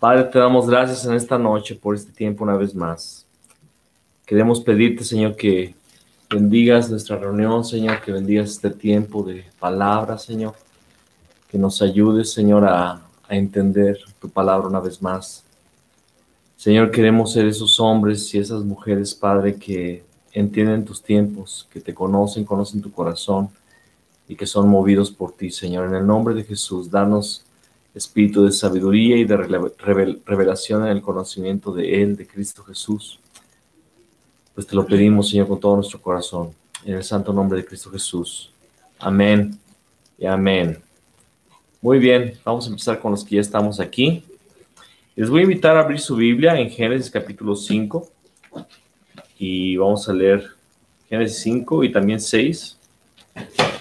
Padre, te damos gracias en esta noche por este tiempo una vez más. Queremos pedirte, Señor, que bendigas nuestra reunión, Señor, que bendigas este tiempo de palabra, Señor, que nos ayudes, Señor, a entender tu palabra una vez más. Señor, queremos ser esos hombres y esas mujeres, Padre, que entienden tus tiempos, que te conocen tu corazón y que son movidos por ti, Señor. En el nombre de Jesús, danos espíritu de sabiduría y de revelación en el conocimiento de Él, de Cristo Jesús. Pues te lo pedimos, Señor, con todo nuestro corazón, en el santo nombre de Cristo Jesús. Amén y amén. Muy bien, vamos a empezar con los que ya estamos aquí. Les voy a invitar a abrir su Biblia en Génesis capítulo 5 y vamos a leer Génesis 5 y también 6.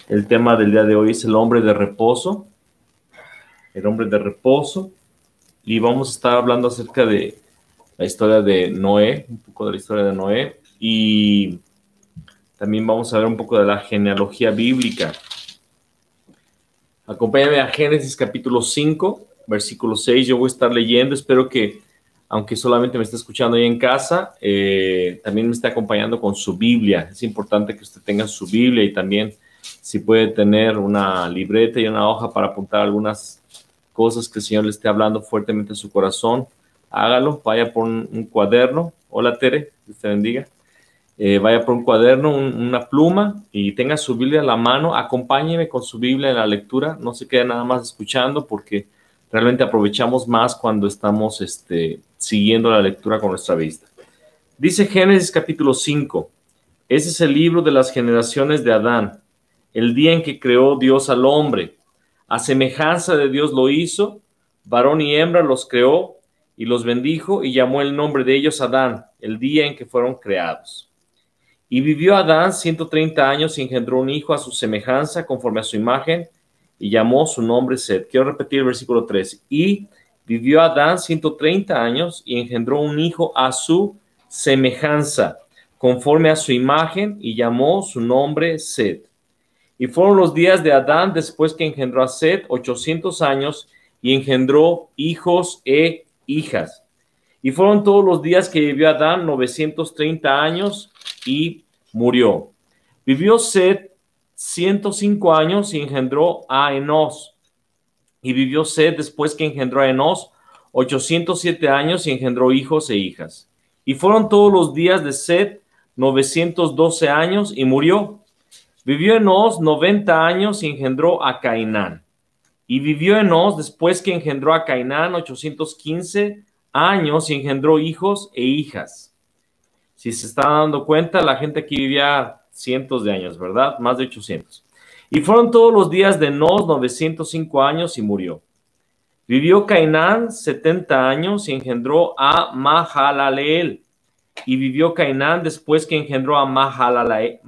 El tema del día de hoy es el hombre de reposo. El hombre de reposo. Y vamos a estar hablando acerca de la historia de Noé, un poco de la historia de Noé. Y también vamos a ver un poco de la genealogía bíblica. Acompáñame a Génesis capítulo 5, versículo 6. Yo voy a estar leyendo. Espero que, aunque solamente me esté escuchando ahí en casa, también me esté acompañando con su Biblia. Es importante que usted tenga su Biblia y también si puede tener una libreta y una hoja para apuntar algunas cosas que el Señor le esté hablando fuertemente en su corazón, hágalo. Vaya por un cuaderno. Hola, Tere, Dios te bendiga. Vaya por un cuaderno, una pluma y tenga su Biblia a la mano. Acompáñeme con su Biblia en la lectura. No se quede nada más escuchando porque realmente aprovechamos más cuando estamos siguiendo la lectura con nuestra vista. Dice Génesis capítulo 5. Ese es el libro de las generaciones de Adán, el día en que creó Dios al hombre. A semejanza de Dios lo hizo, varón y hembra los creó y los bendijo y llamó el nombre de ellos Adán, el día en que fueron creados. Y vivió Adán 130 años y engendró un hijo a su semejanza, conforme a su imagen, y llamó su nombre Set. Quiero repetir el versículo 3. Y vivió Adán 130 años y engendró un hijo a su semejanza, conforme a su imagen, y llamó su nombre Set. Y fueron los días de Adán después que engendró a Set 800 años y engendró hijos e hijas. Y fueron todos los días que vivió Adán 930 años y murió. Vivió Set 105 años y engendró a Enos. Y vivió Set después que engendró a Enos 807 años y engendró hijos e hijas. Y fueron todos los días de Set 912 años y murió. Vivió Enos 90 años y engendró a Cainán. Y vivió Enos después que engendró a Cainán 815 años y engendró hijos e hijas. Si se está dando cuenta, la gente aquí vivía cientos de años, ¿verdad? Más de 800. Y fueron todos los días de Enos 905 años y murió. Vivió Cainán 70 años y engendró a Mahalaleel. Y vivió Cainán después que engendró a Mahalaleel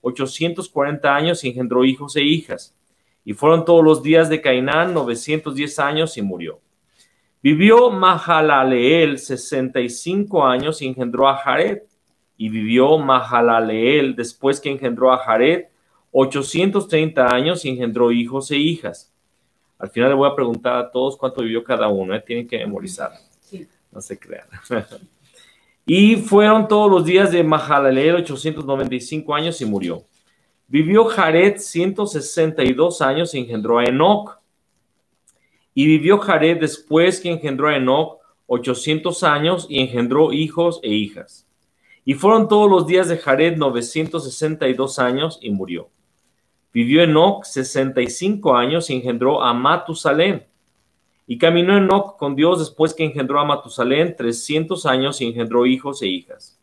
840 años y engendró hijos e hijas. Y fueron todos los días de Cainán 910 años y murió. Vivió Mahalaleel 65 años y engendró a Jared. Y vivió Mahalaleel después que engendró a Jared 830 años y engendró hijos e hijas. Al final le voy a preguntar a todos cuánto vivió cada uno, tienen que memorizar. Sí. No se crean. Y fueron todos los días de Mahalaleel 895 años y murió. Vivió Jared 162 años y engendró a Enoc. Y vivió Jared después que engendró a Enoc 800 años y engendró hijos e hijas. Y fueron todos los días de Jared 962 años y murió. Vivió Enoc 65 años y engendró a Matusalén. Y caminó Enoc con Dios después que engendró a Matusalén 300 años y engendró hijos e hijas.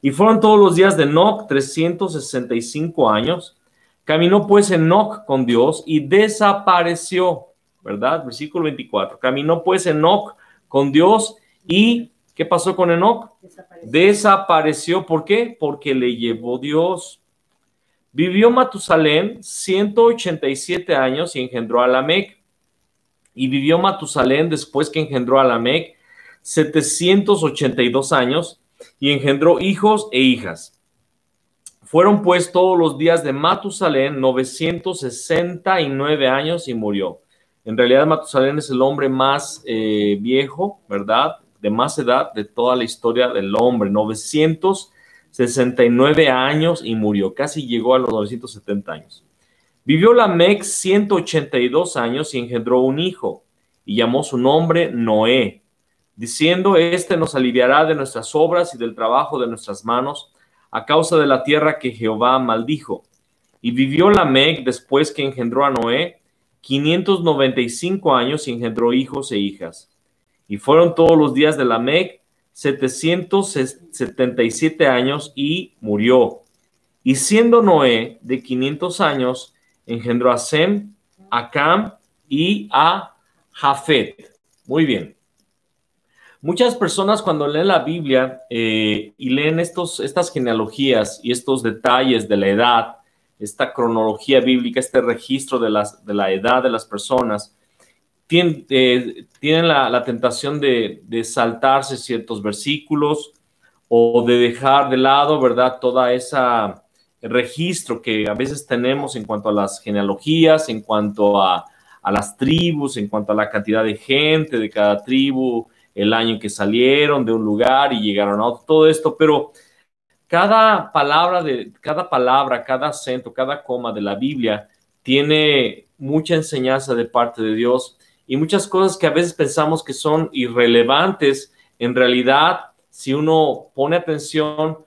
Y fueron todos los días de Enoc 365 años. Caminó pues Enoc con Dios y desapareció, ¿verdad? Versículo 24. Caminó pues Enoc con Dios y ¿qué pasó con Enoc? Desapareció. ¿Por qué? Porque le llevó Dios. Vivió Matusalén 187 años y engendró a Lamec. Y vivió Matusalén después que engendró a Lamec 782 años y engendró hijos e hijas. Fueron pues todos los días de Matusalén 969 años y murió. En realidad, Matusalén es el hombre más viejo, ¿verdad? De más edad de toda la historia del hombre. 969 años y murió. Casi llegó a los 970 años. Vivió Lamec 182 años y engendró un hijo, y llamó su nombre Noé, diciendo: Este nos aliviará de nuestras obras y del trabajo de nuestras manos, a causa de la tierra que Jehová maldijo. Y vivió Lamec, después que engendró a Noé, 595 años, y engendró hijos e hijas. Y fueron todos los días de Lamec 777 años, y murió. Y siendo Noé de 500 años, engendró a Sem, a Cam y a Jafet. Muy bien. Muchas personas, cuando leen la Biblia y leen estas genealogías y estos detalles de la edad, esta cronología bíblica, este registro de la edad de las personas, tienen la tentación de saltarse ciertos versículos o de dejar de lado, ¿verdad?, toda esa registro que a veces tenemos en cuanto a las genealogías, en cuanto a las tribus, en cuanto a la cantidad de gente de cada tribu, el año en que salieron de un lugar y llegaron a otro, todo esto, pero cada palabra, cada acento, cada coma de la Biblia tiene mucha enseñanza de parte de Dios, y muchas cosas que a veces pensamos que son irrelevantes, en realidad, si uno pone atención,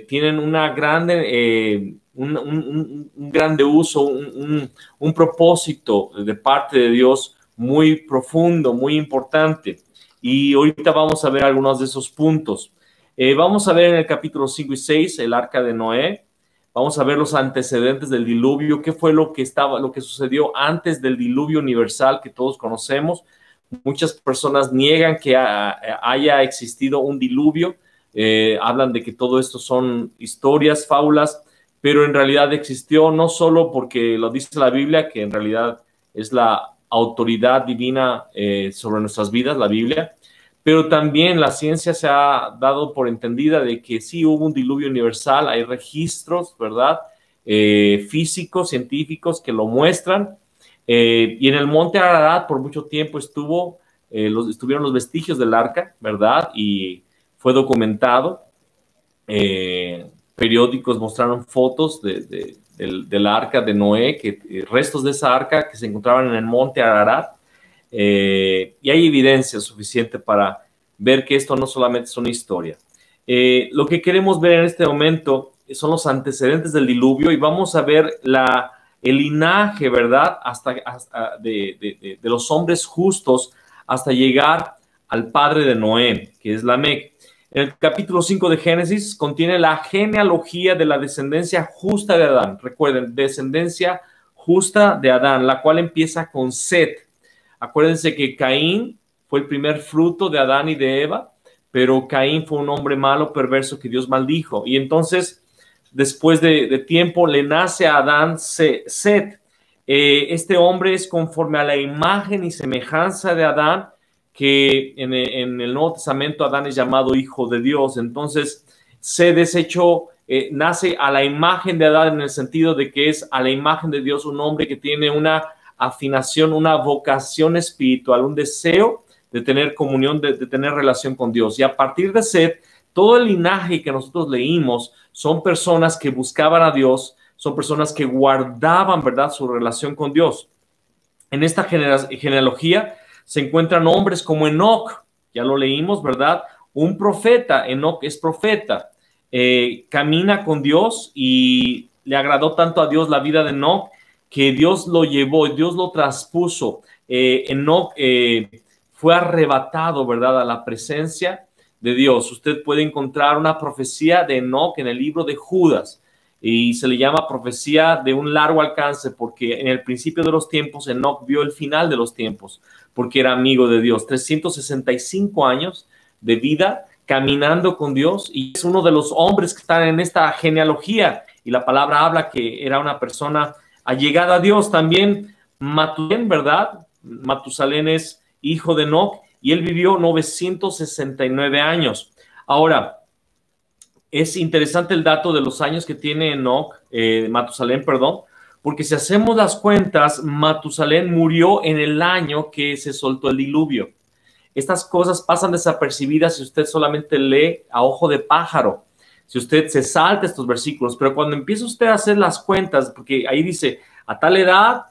tienen una grande, un grande uso, un propósito de parte de Dios muy profundo, muy importante. Y ahorita vamos a ver algunos de esos puntos. Vamos a ver en el capítulo 5 y 6 el arca de Noé. Vamos a ver los antecedentes del diluvio, qué fue lo que sucedió antes del diluvio universal que todos conocemos. Muchas personas niegan que haya existido un diluvio. Hablan de que todo esto son historias, fábulas, pero en realidad existió, no solo porque lo dice la Biblia, que en realidad es la autoridad divina sobre nuestras vidas, la Biblia, pero también la ciencia se ha dado por entendida de que sí hubo un diluvio universal, hay registros, ¿verdad?, físicos, científicos que lo muestran, y en el monte Ararat por mucho tiempo estuvieron los vestigios del arca, ¿verdad?, y fue documentado. Periódicos mostraron fotos del arca de Noé, restos de esa arca que se encontraban en el monte Ararat, y hay evidencia suficiente para ver que esto no solamente es una historia. Lo que queremos ver en este momento son los antecedentes del diluvio, y vamos a ver el linaje, ¿verdad?, de los hombres justos hasta llegar al padre de Noé, que es Lamec. En el capítulo 5 de Génesis contiene la genealogía de la descendencia justa de Adán. Recuerden, descendencia justa de Adán, la cual empieza con Set. Acuérdense que Caín fue el primer fruto de Adán y de Eva, pero Caín fue un hombre malo, perverso, que Dios maldijo. Y entonces, después de tiempo, le nace a Adán Set. Este hombre es conforme a la imagen y semejanza de Adán, que en el Nuevo Testamento Adán es llamado hijo de Dios. Entonces, nace a la imagen de Adán, en el sentido de que es a la imagen de Dios, un hombre que tiene una afinación, una vocación espiritual, un deseo de tener comunión, de tener relación con Dios. Y a partir de Set, todo el linaje que nosotros leímos son personas que buscaban a Dios, son personas que guardaban, ¿verdad?, su relación con Dios. En esta genealogía se encuentran hombres como Enoc, ya lo leímos, ¿verdad?, un profeta. Enoc es profeta, camina con Dios, y le agradó tanto a Dios la vida de Enoc que Dios lo llevó, Dios lo traspuso. Enoc fue arrebatado, ¿verdad?, a la presencia de Dios. Usted puede encontrar una profecía de Enoc en el libro de Judas, y se le llama profecía de un largo alcance, porque en el principio de los tiempos Enoc vio el final de los tiempos, porque era amigo de Dios. 365 años de vida caminando con Dios, y es uno de los hombres que están en esta genealogía, y la palabra habla que era una persona allegada a Dios. También Matusalén, ¿verdad? Matusalén es hijo de Enoc, y él vivió 969 años. Ahora, es interesante el dato de los años que tiene Enoc, Matusalén, perdón, Porque si hacemos las cuentas, Matusalén murió en el año que se soltó el diluvio. Estas cosas pasan desapercibidas si usted solamente lee a ojo de pájaro, si usted se salta estos versículos, pero cuando empieza usted a hacer las cuentas, porque ahí dice, a tal edad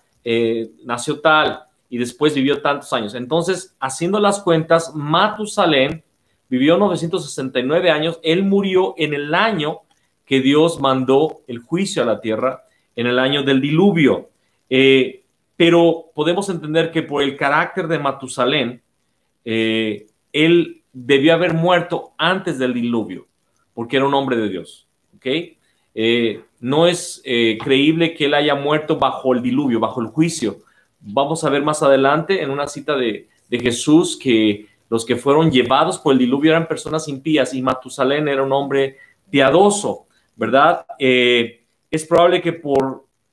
nació tal, y después vivió tantos años. Entonces, haciendo las cuentas, Matusalén vivió 969 años. Él murió en el año que Dios mandó el juicio a la tierra, en el año del diluvio. Pero podemos entender que por el carácter de Matusalén, él debió haber muerto antes del diluvio, porque era un hombre de Dios. ¿Ok? No es creíble que él haya muerto bajo el diluvio, bajo el juicio. Vamos a ver más adelante en una cita de Jesús que los que fueron llevados por el diluvio eran personas impías y Matusalén era un hombre piadoso, ¿verdad? Es probable que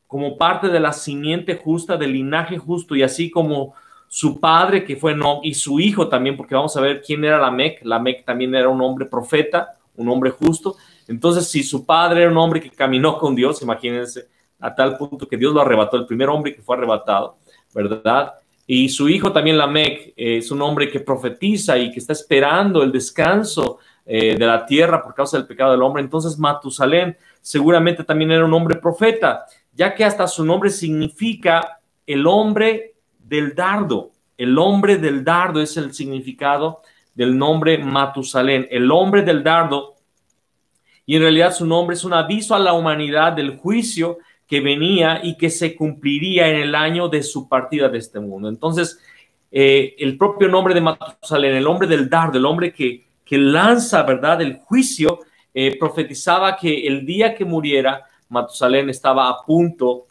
como parte de la simiente justa, del linaje justo, y así como su padre, que fue Enoc, y su hijo también, porque vamos a ver quién era Lamec. Lamec también era un hombre profeta, un hombre justo. Entonces, si su padre era un hombre que caminó con Dios, imagínense, a tal punto que Dios lo arrebató, el primer hombre que fue arrebatado, ¿verdad? Y su hijo también, Lamec, es un hombre que profetiza y que está esperando el descanso de la tierra por causa del pecado del hombre. Entonces, Matusalén seguramente también era un hombre profeta, ya que hasta su nombre significa el hombre del dardo. El hombre del dardo es el significado del nombre Matusalén, el hombre del dardo. Y en realidad su nombre es un aviso a la humanidad del juicio que venía y que se cumpliría en el año de su partida de este mundo. Entonces, el propio nombre de Matusalén, el hombre del dardo, el hombre que lanza, ¿verdad?, el juicio, profetizaba que el día que muriera, Matusalén estaba a punto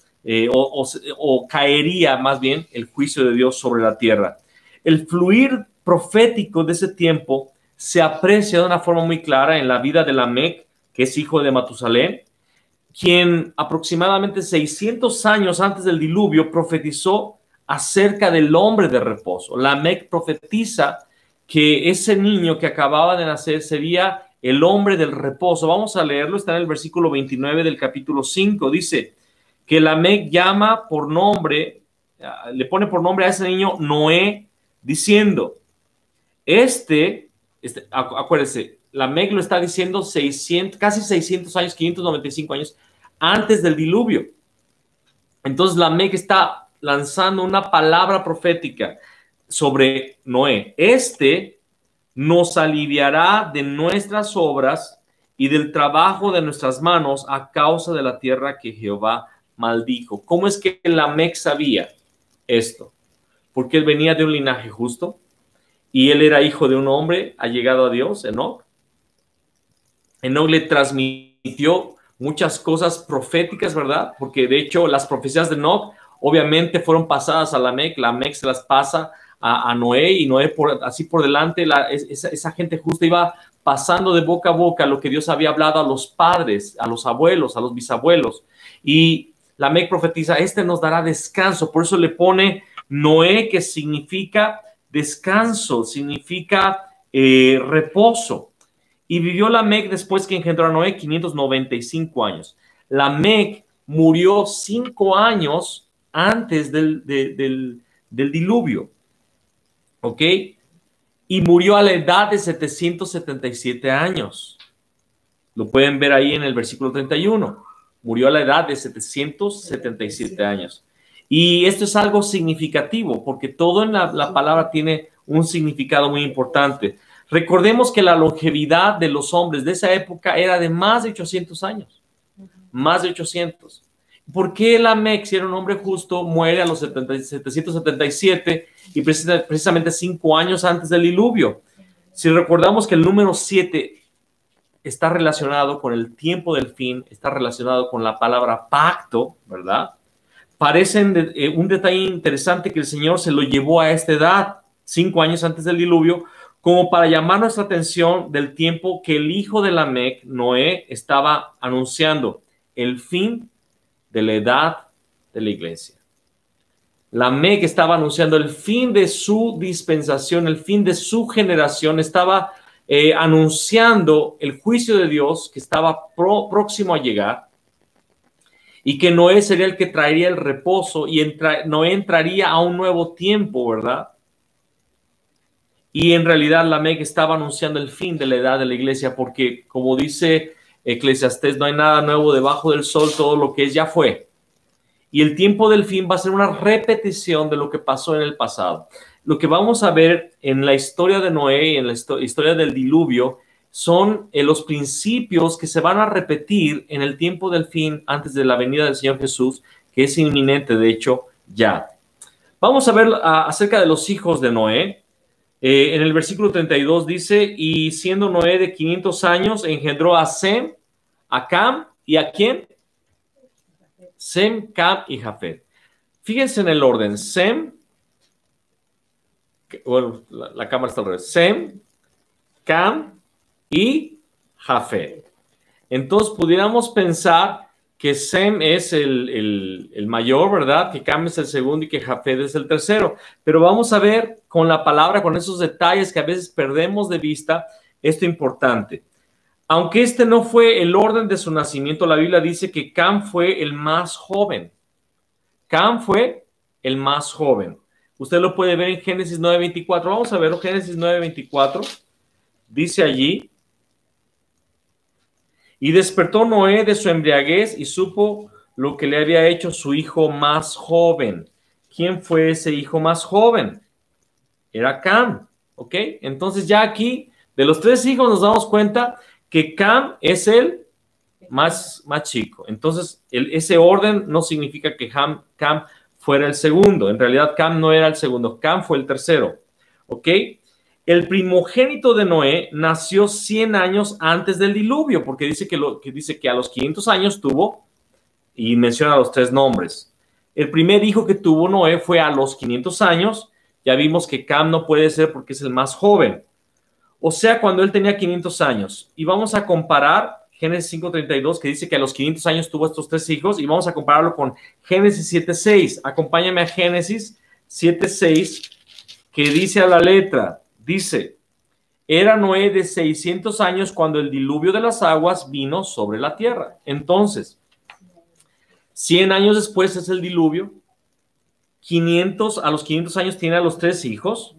o caería más bien el juicio de Dios sobre la tierra. El fluir profético de ese tiempo se aprecia de una forma muy clara en la vida de Lamec, que es hijo de Matusalén, quien aproximadamente 600 años antes del diluvio profetizó acerca del hombre de reposo. Lamec profetiza que ese niño que acababa de nacer sería el hombre del reposo. Vamos a leerlo, está en el versículo 29 del capítulo 5. Dice que Lamec llama por nombre, le pone por nombre a ese niño Noé, diciendo, acuérdense, Lamec lo está diciendo casi 600 años, 595 años antes del diluvio. Entonces Lamec está lanzando una palabra profética sobre Noé. Nos aliviará de nuestras obras y del trabajo de nuestras manos a causa de la tierra que Jehová maldijo. ¿Cómo es que Lamec sabía esto? Porque él venía de un linaje justo y él era hijo de un hombre allegado a Dios, Enoc. Enoc le transmitió muchas cosas proféticas, ¿verdad? Porque de hecho las profecías de Enoc obviamente fueron pasadas a Lamec. Lamec se las pasa a Noé y Noé así por delante, esa gente justa iba pasando de boca a boca lo que Dios había hablado a los padres, a los abuelos, a los bisabuelos. Y Lamec profetiza, nos dará descanso. Por eso le pone Noé, que significa descanso, significa reposo. Y vivió Lamec después que engendró a Noé 595 años. Lamec murió 5 años antes del diluvio. ¿Ok? Y murió a la edad de 777 años. Lo pueden ver ahí en el versículo 31. Murió a la edad de 777 años. Y esto es algo significativo, porque todo en la palabra tiene un significado muy importante. Recordemos que la longevidad de los hombres de esa época era de más de 800 años. Más de 800. ¿Por qué Lamec, si era un hombre justo, muere a los 777 y precisamente 5 años antes del diluvio? Si recordamos que el número 7 está relacionado con el tiempo del fin, está relacionado con la palabra pacto, ¿verdad? Parecen un detalle interesante que el Señor se lo llevó a esta edad, 5 años antes del diluvio, como para llamar nuestra atención del tiempo que el hijo de Lamec, Noé, estaba anunciando, el fin de la edad de la iglesia. Lamec estaba anunciando el fin de su dispensación, el fin de su generación, estaba anunciando el juicio de Dios que estaba próximo a llegar. y que Noé sería el que traería el reposo y Noé entraría a un nuevo tiempo, ¿verdad? Y en realidad Lamec estaba anunciando el fin de la edad de la iglesia porque, como dice Eclesiastés, no hay nada nuevo debajo del sol, todo lo que es ya fue. Y el tiempo del fin va a ser una repetición de lo que pasó en el pasado. Lo que vamos a ver en la historia de Noé y en la historia del diluvio son los principios que se van a repetir en el tiempo del fin antes de la venida del Señor Jesús, que es inminente, de hecho, ya. Vamos a ver acerca de los hijos de Noé. En el versículo 32 dice, y siendo Noé de 500 años, engendró a Sem, a Cam, ¿y a quién? Sem, Cam y Jafet. Fíjense en el orden. Sem, bueno, la cámara está al revés. Sem, Cam y Jafet. Entonces pudiéramos pensar que Sem es el mayor, ¿verdad? Que Cam es el segundo y que Jafet es el tercero. Pero vamos a ver con la palabra, con esos detalles que a veces perdemos de vista, esto importante. Aunque este no fue el orden de su nacimiento, la Biblia dice que Cam fue el más joven. Cam fue el más joven. Usted lo puede ver en Génesis 9:24. Vamos a verlo, Génesis 9:24. Dice allí, y despertó Noé de su embriaguez y supo lo que le había hecho su hijo más joven. ¿Quién fue ese hijo más joven? Era Cam, ¿ok? Entonces ya aquí, de los tres hijos nos damos cuenta que Cam es el más chico. Entonces, ese orden no significa que Cam fuera el segundo. En realidad, Cam no era el segundo. Cam fue el tercero. ¿Ok? El primogénito de Noé nació 100 años antes del diluvio, porque dice que a los 500 años tuvo, y menciona los tres nombres. El primer hijo que tuvo Noé fue a los 500 años. Ya vimos que Cam no puede ser porque es el más joven. O sea, cuando él tenía 500 años. Y vamos a comparar Génesis 5:32, que dice que a los 500 años tuvo estos tres hijos, y vamos a compararlo con Génesis 7:6. Acompáñame a Génesis 7:6, que dice a la letra, dice, era Noé de 600 años cuando el diluvio de las aguas vino sobre la tierra. Entonces, 100 años después es el diluvio, a los 500 años tiene a los tres hijos.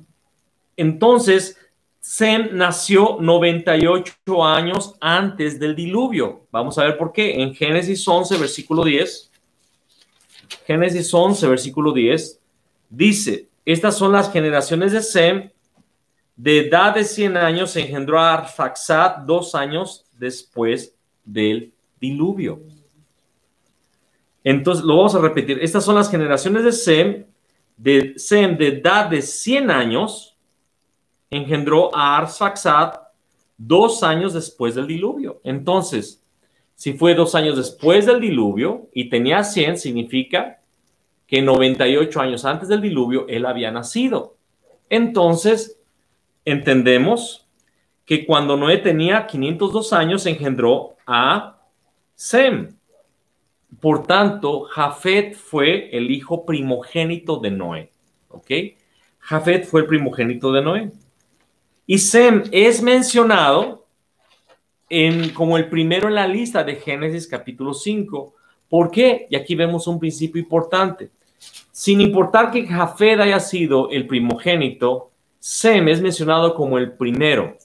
Entonces, Sem nació 98 años antes del diluvio. Vamos a ver por qué. En Génesis 11, versículo 10. Génesis 11, versículo 10. Dice, estas son las generaciones de Sem. De edad de 100 años engendró a Arfaxad 2 años después del diluvio. Entonces, lo vamos a repetir. Estas son las generaciones de Sem. De edad de 100 años engendró a Arfaxad 2 años después del diluvio. Entonces, si fue 2 años después del diluvio y tenía 100, significa que 98 años antes del diluvio él había nacido. Entonces, entendemos que cuando Noé tenía 502 años engendró a Sem. Por tanto, Jafet fue el hijo primogénito de Noé. ¿Ok? Jafet fue el primogénito de Noé. Y Sem es mencionado como el primero en la lista de Génesis capítulo 5. ¿Por qué? Y aquí vemos un principio importante. Sin importar que Jafet haya sido el primogénito, Sem es mencionado como el primero.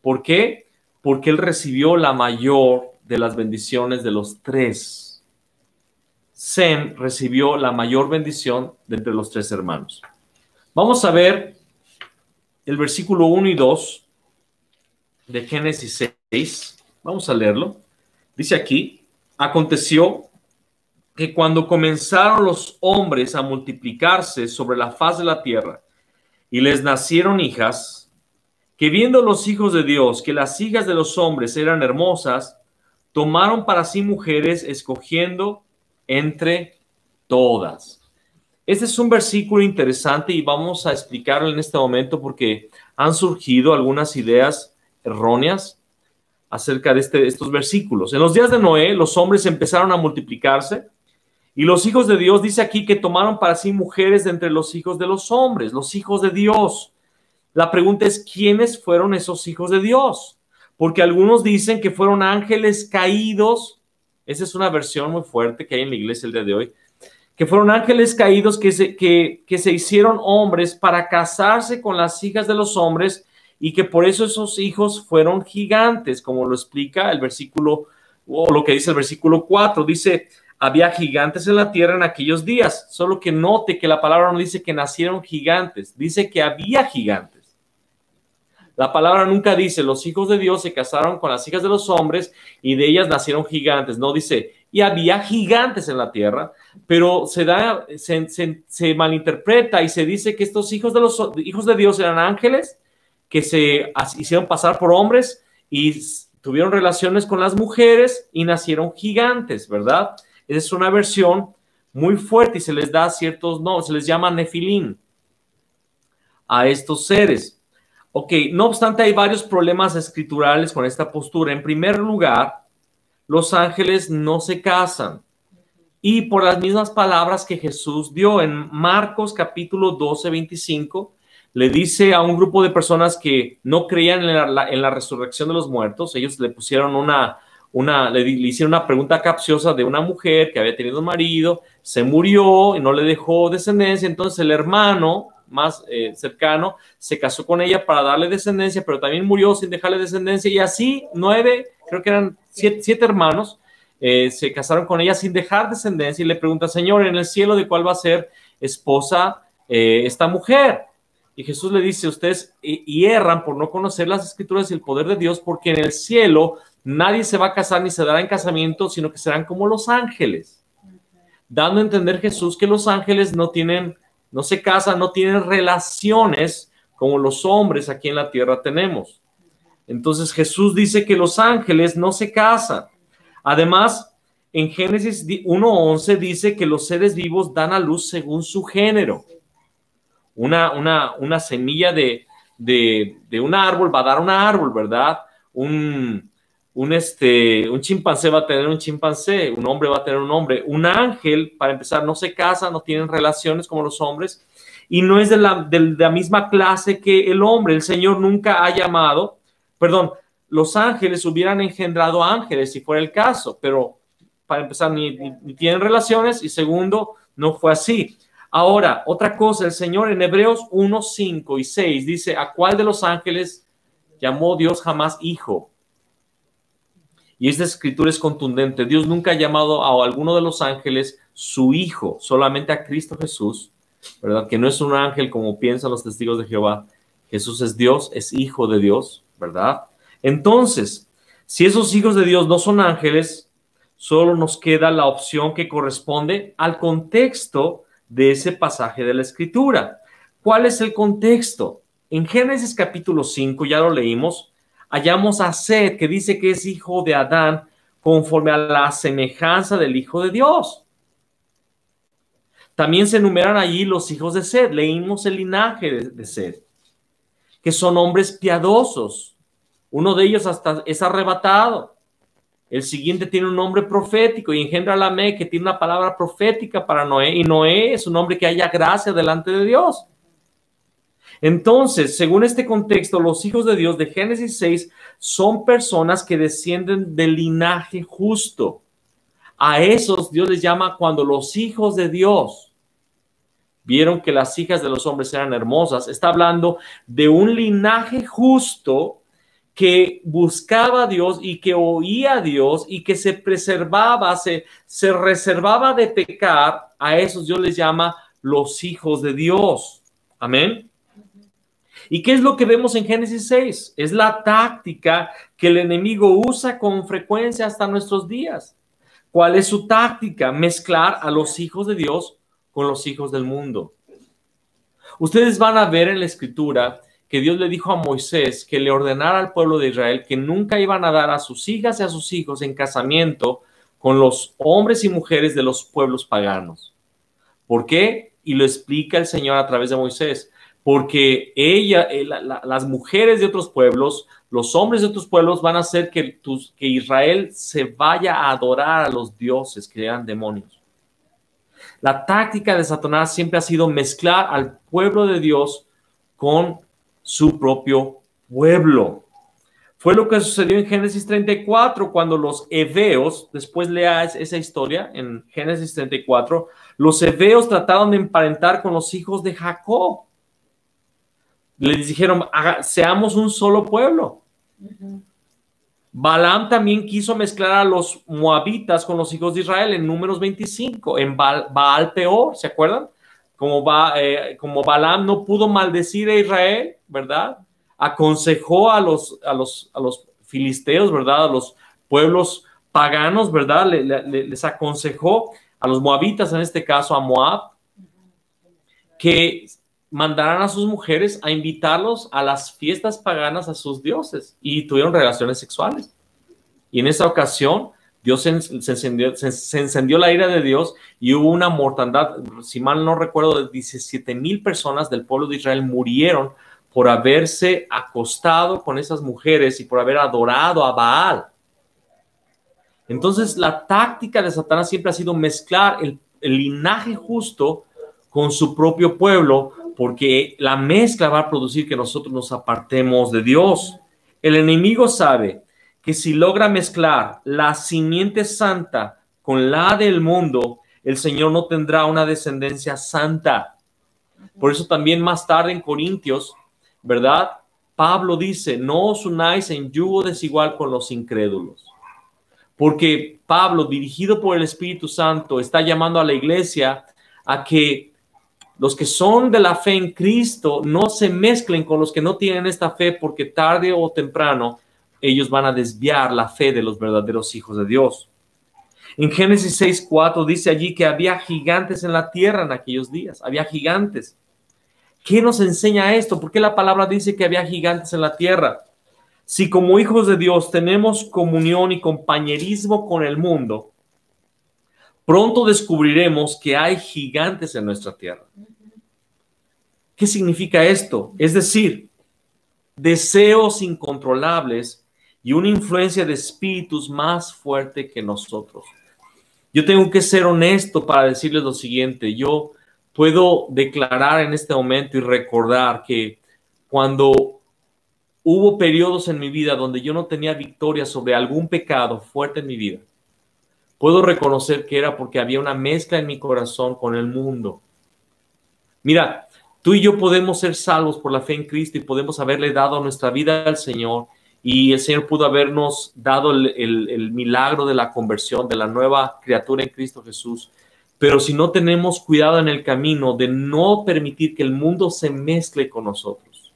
¿Por qué? Porque él recibió la mayor de las bendiciones de los tres. Sem recibió la mayor bendición de entre los tres hermanos. Vamos a ver el versículo 1 y 2 de Génesis 6. Vamos a leerlo. Dice aquí, aconteció que cuando comenzaron los hombres a multiplicarse sobre la faz de la tierra y les nacieron hijas, que viendo los hijos de Dios que las hijas de los hombres eran hermosas, tomaron para sí mujeres escogiendo entre todas. Este es un versículo interesante y vamos a explicarlo en este momento porque han surgido algunas ideas erróneas acerca de estos versículos. En los días de Noé, los hombres empezaron a multiplicarse y los hijos de Dios, dice aquí, que tomaron para sí mujeres de entre los hijos de los hombres, los hijos de Dios. La pregunta es, ¿quiénes fueron esos hijos de Dios? Porque algunos dicen que fueron ángeles caídos Esa es una versión muy fuerte que hay en la iglesia el día de hoy, que fueron ángeles caídos que se hicieron hombres para casarse con las hijas de los hombres y que por eso esos hijos fueron gigantes, como lo explica el versículo, o lo que dice el versículo 4, dice, había gigantes en la tierra en aquellos días, solo que note que la palabra no dice que nacieron gigantes, dice que había gigantes. La palabra nunca dice, los hijos de Dios se casaron con las hijas de los hombres y de ellas nacieron gigantes. No dice, y había gigantes en la tierra, pero se malinterpreta y se dice que estos hijos de Dios eran ángeles que se hicieron pasar por hombres y tuvieron relaciones con las mujeres y nacieron gigantes, ¿verdad? Esa es una versión muy fuerte y se les da ciertos nombres, se les llama Nefilim a estos seres. Ok, no obstante, hay varios problemas escriturales con esta postura. En primer lugar, los ángeles no se casan. Y por las mismas palabras que Jesús dio en Marcos capítulo 12, 25, le dice a un grupo de personas que no creían en la resurrección de los muertos, ellos le pusieron le hicieron una pregunta capciosa de una mujer que había tenido un marido, se murió y no le dejó descendencia, entonces el hermano más cercano se casó con ella para darle descendencia, pero también murió sin dejarle descendencia y así 9, creo que eran 7 hermanos, se casaron con ella sin dejar descendencia y le pregunta, Señor, en el cielo, ¿de cuál va a ser esposa esta mujer? Y Jesús le dice, ustedes hierran por no conocer las escrituras y el poder de Dios, porque en el cielo nadie se va a casar ni se dará en casamiento, sino que serán como los ángeles. Dando a entender Jesús que los ángeles no se casan, no tienen relaciones como los hombres aquí en la tierra tenemos. Entonces Jesús dice que los ángeles no se casan. Además, en Génesis 1:11 dice que los seres vivos dan a luz según su género. Una semilla de un árbol va a dar un árbol, ¿verdad? Un chimpancé va a tener un chimpancé, un hombre va a tener un hombre. Un ángel, para empezar, no se casa, no tienen relaciones como los hombres y no es de la misma clase que el hombre. El Señor nunca ha llamado, los ángeles hubieran engendrado ángeles si fuera el caso, pero para empezar ni tienen relaciones y segundo, no fue así. Ahora, otra cosa, el Señor en Hebreos 1, 5 y 6 dice, ¿a cuál de los ángeles llamó Dios jamás hijo? Y esta escritura es contundente. Dios nunca ha llamado a alguno de los ángeles su hijo, solamente a Cristo Jesús, ¿verdad? Que no es un ángel como piensan los testigos de Jehová. Jesús es Dios, es hijo de Dios, ¿verdad? Entonces, si esos hijos de Dios no son ángeles, solo nos queda la opción que corresponde al contexto de ese pasaje de la escritura. ¿Cuál es el contexto? En Génesis capítulo 5, ya lo leímos, hallamos a Set, que dice que es hijo de Adán, conforme a la semejanza del Hijo de Dios. También se enumeran allí los hijos de Set. Leímos el linaje de Set, que son hombres piadosos. Uno de ellos hasta es arrebatado. El siguiente tiene un nombre profético y engendra a Lamec, que tiene una palabra profética para Noé, y Noé es un hombre que haya gracia delante de Dios. Entonces, según este contexto, los hijos de Dios de Génesis 6 son personas que descienden del linaje justo. A esos Dios les llama cuando los hijos de Dios vieron que las hijas de los hombres eran hermosas. Está hablando de un linaje justo que buscaba a Dios y que oía a Dios y que se preservaba, se reservaba de pecar. A esos Dios les llama los hijos de Dios. Amén. ¿Y qué es lo que vemos en Génesis 6? Es la táctica que el enemigo usa con frecuencia hasta nuestros días. ¿Cuál es su táctica? Mezclar a los hijos de Dios con los hijos del mundo. Ustedes van a ver en la escritura que Dios le dijo a Moisés que le ordenara al pueblo de Israel que nunca iban a dar a sus hijas y a sus hijos en casamiento con los hombres y mujeres de los pueblos paganos. ¿Por qué? Y lo explica el Señor a través de Moisés. Porque las mujeres de otros pueblos, los hombres de otros pueblos van a hacer que Israel se vaya a adorar a los dioses que eran demonios. La táctica de Satanás siempre ha sido mezclar al pueblo de Dios con su propio pueblo. Fue lo que sucedió en Génesis 34, cuando los heveos, después lea esa historia en Génesis 34, los heveos trataron de emparentar con los hijos de Jacob. Les dijeron, seamos un solo pueblo. Balaam también quiso mezclar a los moabitas con los hijos de Israel en Números 25, en Baal Peor, ¿se acuerdan? Como Balaam no pudo maldecir a Israel, ¿verdad? Aconsejó a los filisteos, ¿verdad? A los pueblos paganos, ¿verdad? Les aconsejó a los moabitas, en este caso a Moab, que mandaran a sus mujeres a invitarlos a las fiestas paganas a sus dioses y tuvieron relaciones sexuales. Y en esa ocasión, Dios se encendió la ira de Dios y hubo una mortandad, si mal no recuerdo, de 17,000 personas del pueblo de Israel murieron por haberse acostado con esas mujeres y por haber adorado a Baal. Entonces, la táctica de Satanás siempre ha sido mezclar el linaje justo con su propio pueblo, porque la mezcla va a producir que nosotros nos apartemos de Dios. El enemigo sabe que si logra mezclar la simiente santa con la del mundo, el Señor no tendrá una descendencia santa. Por eso también más tarde en Corintios, ¿verdad? Pablo dice, no os unáis en yugo desigual con los incrédulos. Porque Pablo, dirigido por el Espíritu Santo, está llamando a la iglesia a que los que son de la fe en Cristo no se mezclen con los que no tienen esta fe, porque tarde o temprano ellos van a desviar la fe de los verdaderos hijos de Dios. En Génesis 6:4 dice allí que había gigantes en la tierra en aquellos días, había gigantes. ¿Qué nos enseña esto? ¿Por qué la palabra dice que había gigantes en la tierra? Si como hijos de Dios tenemos comunión y compañerismo con el mundo, pronto descubriremos que hay gigantes en nuestra tierra. ¿Qué significa esto? Es decir, deseos incontrolables y una influencia de espíritus más fuerte que nosotros. Yo tengo que ser honesto para decirles lo siguiente. Yo puedo declarar en este momento y recordar que cuando hubo periodos en mi vida donde yo no tenía victoria sobre algún pecado fuerte en mi vida, puedo reconocer que era porque había una mezcla en mi corazón con el mundo. Mira, tú y yo podemos ser salvos por la fe en Cristo y podemos haberle dado nuestra vida al Señor, y el Señor pudo habernos dado el milagro de la conversión, de la nueva criatura en Cristo Jesús. Pero si no tenemos cuidado en el camino de no permitir que el mundo se mezcle con nosotros,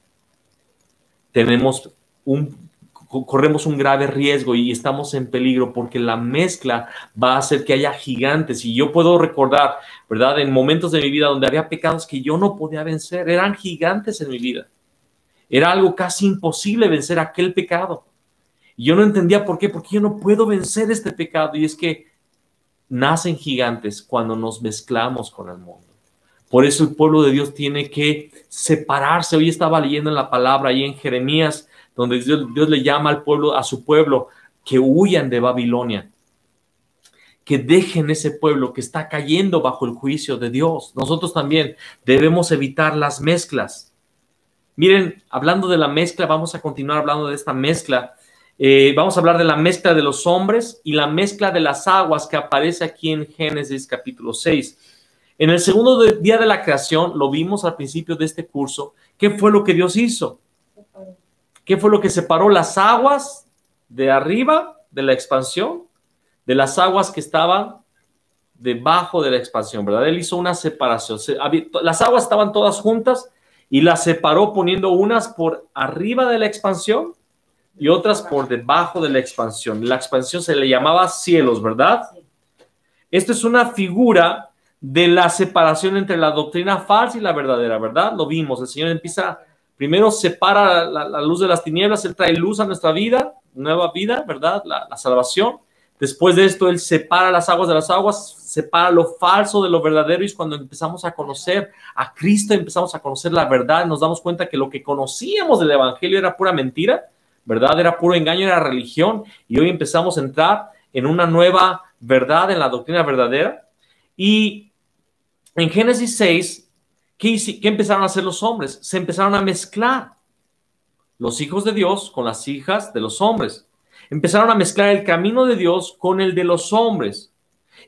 corremos un grave riesgo y estamos en peligro, porque la mezcla va a hacer que haya gigantes. Y yo puedo recordar, ¿verdad?, en momentos de mi vida donde había pecados que yo no podía vencer, eran gigantes en mi vida. Era algo casi imposible vencer aquel pecado. Y yo no entendía por qué, porque yo no puedo vencer este pecado. Y es que nacen gigantes cuando nos mezclamos con el mundo. Por eso el pueblo de Dios tiene que separarse. Hoy estaba leyendo en la palabra ahí en Jeremías, donde Dios le llama al pueblo, a su pueblo, que huyan de Babilonia, que dejen ese pueblo que está cayendo bajo el juicio de Dios. Nosotros también debemos evitar las mezclas. Miren, hablando de la mezcla, vamos a continuar hablando de esta mezcla. Vamos a hablar de la mezcla de los hombres y la mezcla de las aguas que aparece aquí en Génesis capítulo 6. En el segundo día de la creación, lo vimos al principio de este curso, ¿qué fue lo que Dios hizo? ¿Qué fue lo que separó las aguas de arriba de la expansión de las aguas que estaban debajo de la expansión, ¿verdad? Él hizo una separación. Las aguas estaban todas juntas y las separó poniendo unas por arriba de la expansión y otras por debajo de la expansión. La expansión se le llamaba cielos, ¿verdad? Esto es una figura de la separación entre la doctrina falsa y la verdadera, ¿verdad? Lo vimos. El Señor empieza, primero separa la luz de las tinieblas, Él trae luz a nuestra vida, nueva vida, ¿verdad? La salvación. Después de esto, Él separa las aguas de las aguas, separa lo falso de lo verdadero, y es cuando empezamos a conocer a Cristo, empezamos a conocer la verdad, nos damos cuenta que lo que conocíamos del Evangelio era pura mentira, ¿verdad? Era puro engaño, era religión, y hoy empezamos a entrar en una nueva verdad, en la doctrina verdadera. Y en Génesis 6, ¿qué empezaron a hacer los hombres? Se empezaron a mezclar. los hijos de Dios con las hijas de los hombres. Empezaron a mezclar el camino de Dios con el de los hombres.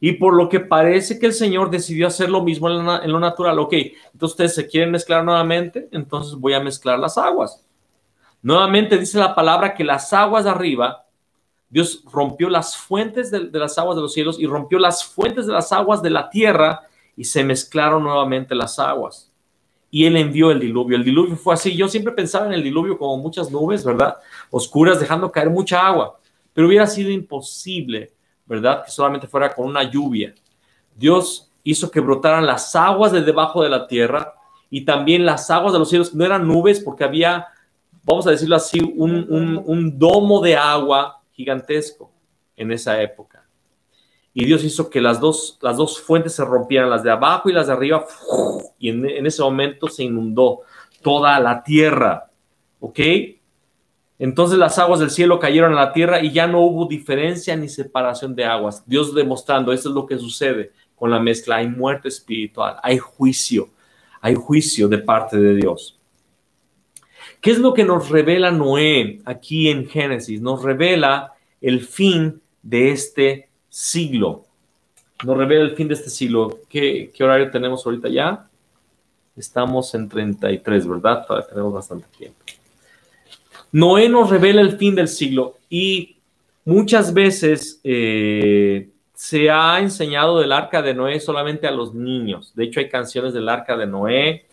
Y por lo que parece que el Señor decidió hacer lo mismo en lo natural. Ok, entonces ustedes se quieren mezclar nuevamente, entonces voy a mezclar las aguas. Nuevamente dice la palabra que las aguas de arriba, Dios rompió las fuentes de las aguas de los cielos y rompió las fuentes de las aguas de la tierra y se mezclaron nuevamente las aguas. Y Él envió el diluvio. El diluvio fue así. Yo siempre pensaba en el diluvio como muchas nubes, ¿verdad? Oscuras, dejando caer mucha agua. Pero hubiera sido imposible, ¿verdad? Que solamente fuera con una lluvia. Dios hizo que brotaran las aguas de debajo de la tierra y también las aguas de los cielos. No eran nubes porque había, vamos a decirlo así, un domo de agua gigantesco en esa época. Y Dios hizo que las dos fuentes se rompieran, las de abajo y las de arriba, y en ese momento se inundó toda la tierra, ¿ok? Entonces las aguas del cielo cayeron a la tierra y ya no hubo diferencia ni separación de aguas. Dios demostrando, esto es lo que sucede con la mezcla. Hay muerte espiritual, hay juicio de parte de Dios. ¿Qué es lo que nos revela Noé aquí en Génesis? Nos revela el fin de este siglo. Nos revela el fin de este siglo. ¿Qué horario tenemos ahorita ya? Estamos en 33, ¿verdad? Todavía tenemos bastante tiempo. Noé nos revela el fin del siglo y muchas veces se ha enseñado del arca de Noé solamente a los niños. De hecho, hay canciones del arca de Noé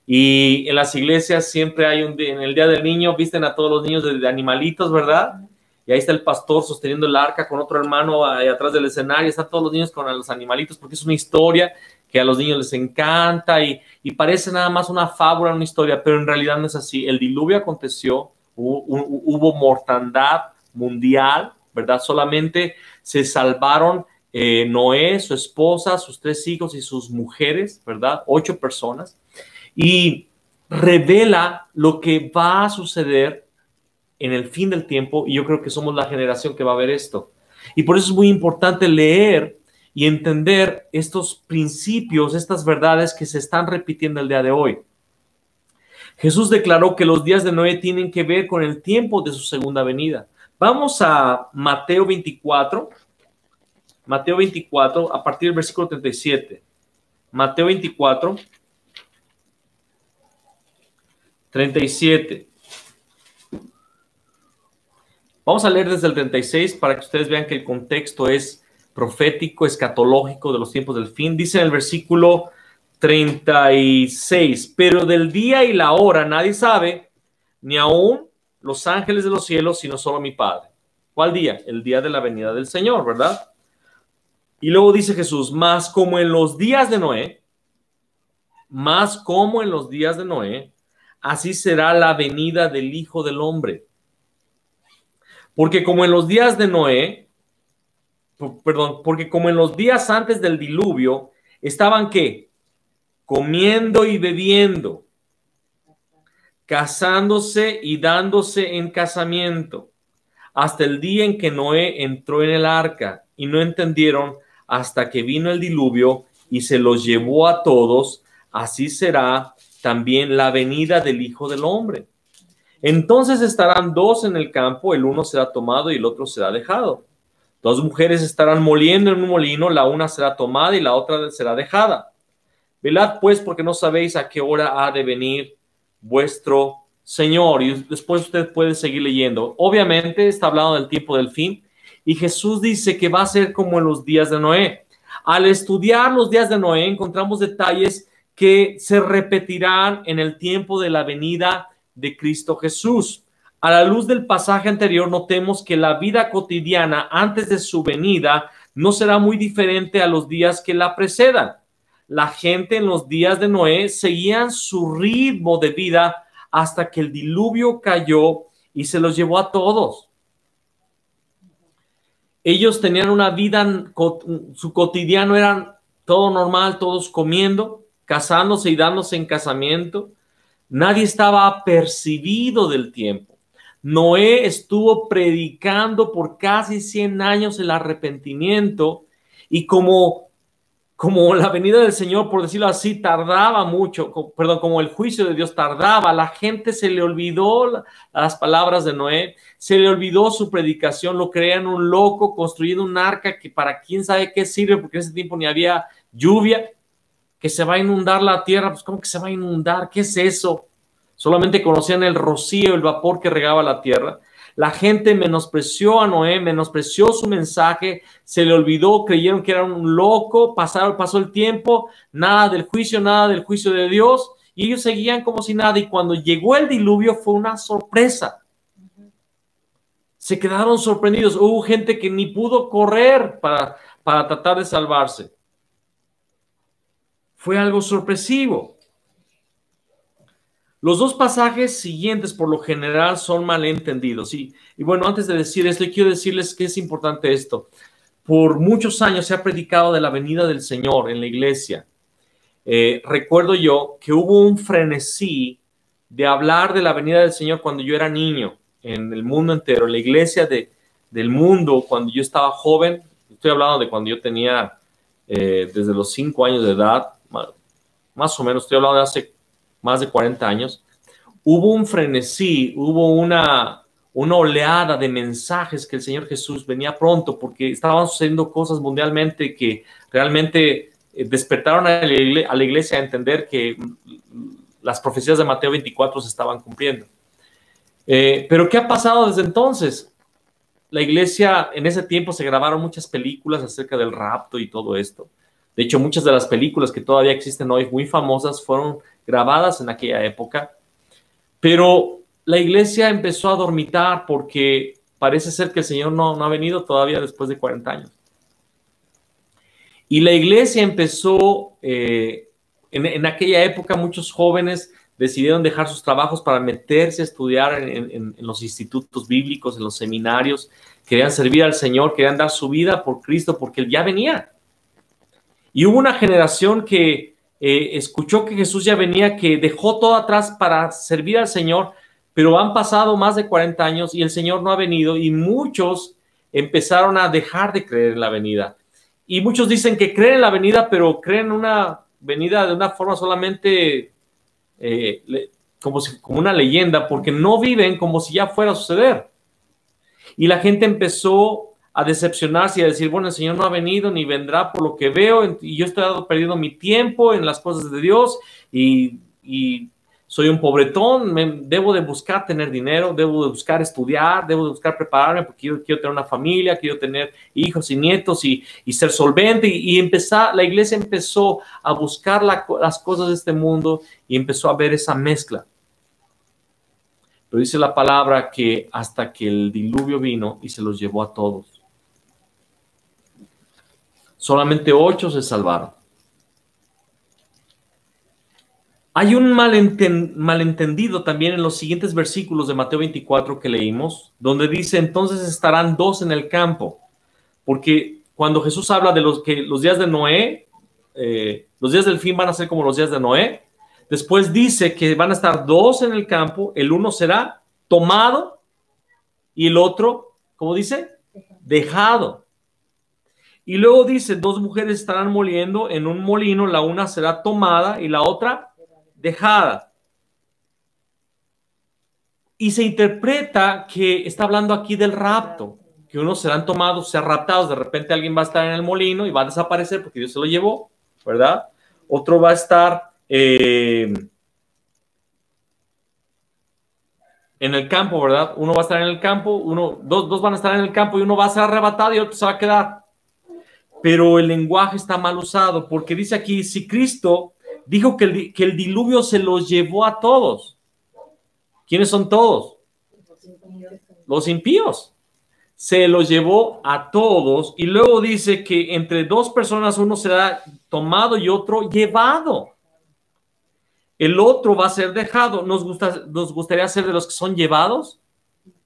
y en las iglesias siempre hay en el Día del Niño visten a todos los niños de animalitos, ¿verdad? Y ahí está el pastor sosteniendo el arca con otro hermano ahí atrás del escenario. Están todos los niños con los animalitos porque es una historia que a los niños les encanta y parece nada más una fábula, una historia, pero en realidad no es así. El diluvio aconteció, hubo mortandad mundial, ¿verdad? Solamente se salvaron Noé, su esposa, sus 3 hijos y sus mujeres, ¿verdad? 8 personas. Y revela lo que va a suceder en el fin del tiempo, y yo creo que somos la generación que va a ver esto. Y por eso es muy importante leer y entender estos principios, estas verdades que se están repitiendo el día de hoy. Jesús declaró que los días de Noé tienen que ver con el tiempo de su segunda venida. Vamos a Mateo 24. Mateo 24, a partir del versículo 37. Mateo 24, 37. Vamos a leer desde el 36 para que ustedes vean que el contexto es profético, escatológico de los tiempos del fin. Dice en el versículo 36, pero del día y la hora nadie sabe, ni aún los ángeles de los cielos, sino solo mi Padre. ¿Cuál día? El día de la venida del Señor, ¿verdad? Y luego dice Jesús, más como en los días de Noé, así será la venida del Hijo del Hombre. Porque como en los días antes del diluvio, estaban ¿qué? Comiendo y bebiendo, casándose y dándose en casamiento, hasta el día en que Noé entró en el arca, y no entendieron hasta que vino el diluvio y se los llevó a todos. Así será también la venida del Hijo del Hombre. Entonces estarán 2 en el campo, el uno será tomado y el otro será dejado. 2 mujeres estarán moliendo en un molino, la una será tomada y la otra será dejada. Velad pues, porque no sabéis a qué hora ha de venir vuestro Señor. Y después usted puede seguir leyendo. Obviamente está hablando del tiempo del fin y Jesús dice que va a ser como en los días de Noé. Al estudiar los días de Noé encontramos detalles que se repetirán en el tiempo de la venida de Cristo Jesús. A la luz del pasaje anterior, notemos que la vida cotidiana antes de su venida no será muy diferente a los días que la precedan. La gente en los días de Noé seguían su ritmo de vida hasta que el diluvio cayó y se los llevó a todos. Ellos tenían una vida, su cotidiano era todo normal, todos comiendo, casándose y dándose en casamiento. Nadie estaba apercibido del tiempo. Noé estuvo predicando por casi 100 años el arrepentimiento y como como la venida del Señor, por decirlo así, tardaba mucho, perdón, como el juicio de Dios tardaba, la gente se le olvidó las palabras de Noé, se le olvidó su predicación, lo creían un loco construyendo un arca que para quién sabe qué sirve, porque en ese tiempo ni había lluvia, que se va a inundar la tierra. Pues ¿cómo que se va a inundar? ¿Qué es eso? Solamente conocían el rocío, el vapor que regaba la tierra. La gente menospreció a Noé, menospreció su mensaje, se le olvidó, creyeron que era un loco, pasó el tiempo, nada del juicio de Dios, y ellos seguían como si nada, y cuando llegó el diluvio fue una sorpresa. Se quedaron sorprendidos, hubo gente que ni pudo correr para tratar de salvarse. Fue algo sorpresivo. Los dos pasajes siguientes, por lo general, son malentendidos. Y bueno, antes de decir esto, quiero decirles que es importante esto. Por muchos años se ha predicado de la venida del Señor en la iglesia. Recuerdo yo que hubo un frenesí de hablar de la venida del Señor cuando yo era niño, en el mundo entero, en la iglesia del mundo, cuando yo estaba joven. Estoy hablando de cuando yo tenía desde los 5 años de edad, más o menos, estoy hablando de hace más de 40 años, hubo un frenesí, hubo una oleada de mensajes que el Señor Jesús venía pronto, porque estaban sucediendo cosas mundialmente que realmente despertaron a la iglesia a entender que las profecías de Mateo 24 se estaban cumpliendo. Pero ¿qué ha pasado desde entonces? La iglesia, en ese tiempo se grabaron muchas películas acerca del rapto y todo esto. De hecho, muchas de las películas que todavía existen hoy, muy famosas, fueron grabadas en aquella época. Pero la iglesia empezó a dormitar porque parece ser que el Señor no ha venido todavía después de 40 años. Y la iglesia empezó, en aquella época muchos jóvenes decidieron dejar sus trabajos para meterse a estudiar en los institutos bíblicos, en los seminarios. Querían servir al Señor, querían dar su vida por Cristo porque Él ya venía. Y hubo una generación que escuchó que Jesús ya venía, que dejó todo atrás para servir al Señor, pero han pasado más de 40 años y el Señor no ha venido, y muchos empezaron a dejar de creer en la venida. Y muchos dicen que creen en la venida, pero creen en una venida de una forma solamente como una leyenda, porque no viven como si ya fuera a suceder. Y la gente empezó a decepcionarse y a decir, bueno, el Señor no ha venido ni vendrá por lo que veo, y yo estoy perdiendo mi tiempo en las cosas de Dios, y soy un pobretón, debo de buscar tener dinero, debo de buscar estudiar, debo de buscar prepararme, porque quiero tener una familia, quiero tener hijos y nietos y ser solvente, y la iglesia empezó a buscar las cosas de este mundo y empezó a ver esa mezcla. Pero dice la palabra que hasta que el diluvio vino y se los llevó a todos. Solamente 8 se salvaron. Hay un malentendido también en los siguientes versículos de Mateo 24 que leímos, donde dice, entonces estarán 2 en el campo. Porque cuando Jesús habla de los días de Noé, los días del fin van a ser como los días de Noé, después dice que van a estar 2 en el campo, el uno será tomado y el otro, ¿cómo dice? Dejado. Y luego dice, 2 mujeres estarán moliendo en un molino, la una será tomada y la otra dejada. Y se interpreta que está hablando aquí del rapto, que unos serán tomados, serán raptados, de repente alguien va a estar en el molino y va a desaparecer porque Dios se lo llevó, ¿verdad? Otro va a estar en el campo, ¿verdad? Uno va a estar en el campo, dos van a estar en el campo y uno va a ser arrebatado y otro se va a quedar. Pero el lenguaje está mal usado, porque dice aquí, si Cristo dijo que el diluvio se los llevó a todos. ¿Quiénes son todos? Los impíos. Se los llevó a todos, y luego dice que entre 2 personas uno será tomado y otro llevado. El otro va a ser dejado. ¿Nos gustaría ser de los que son llevados?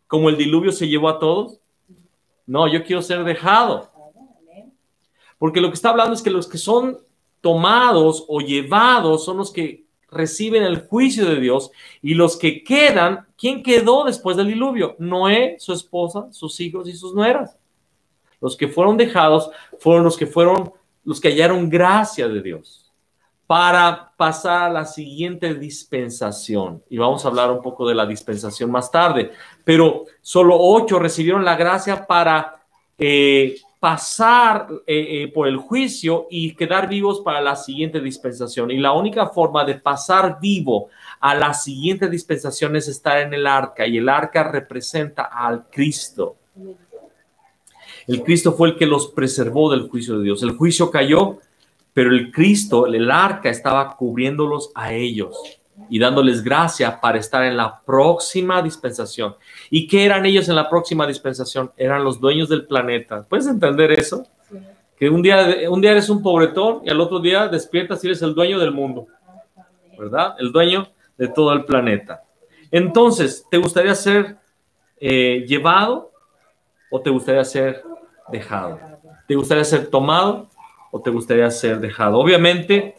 Como el diluvio se llevó a todos. No, yo quiero ser dejado. Porque lo que está hablando es que los que son tomados o llevados son los que reciben el juicio de Dios, y los que quedan, ¿quién quedó después del diluvio? Noé, su esposa, sus hijos y sus nueras. Los que fueron dejados fueron los que fueron los que hallaron gracia de Dios, para pasar a la siguiente dispensación. Y vamos a hablar un poco de la dispensación más tarde. Pero solo 8 recibieron la gracia para pasar por el juicio y quedar vivos para la siguiente dispensación. Y la única forma de pasar vivo a la siguiente dispensación es estar en el arca. Y el arca representa al Cristo. El Cristo fue el que los preservó del juicio de Dios. El juicio cayó, pero el Cristo, el arca, estaba cubriéndolos a ellos y dándoles gracia para estar en la próxima dispensación. ¿Y qué eran ellos en la próxima dispensación? Eran los dueños del planeta. ¿Puedes entender eso? Sí. Que un día eres un pobretón y al otro día despiertas y eres el dueño del mundo, ¿verdad? El dueño de todo el planeta. Entonces, ¿te gustaría ser llevado o te gustaría ser dejado? ¿Te gustaría ser tomado o te gustaría ser dejado? Obviamente,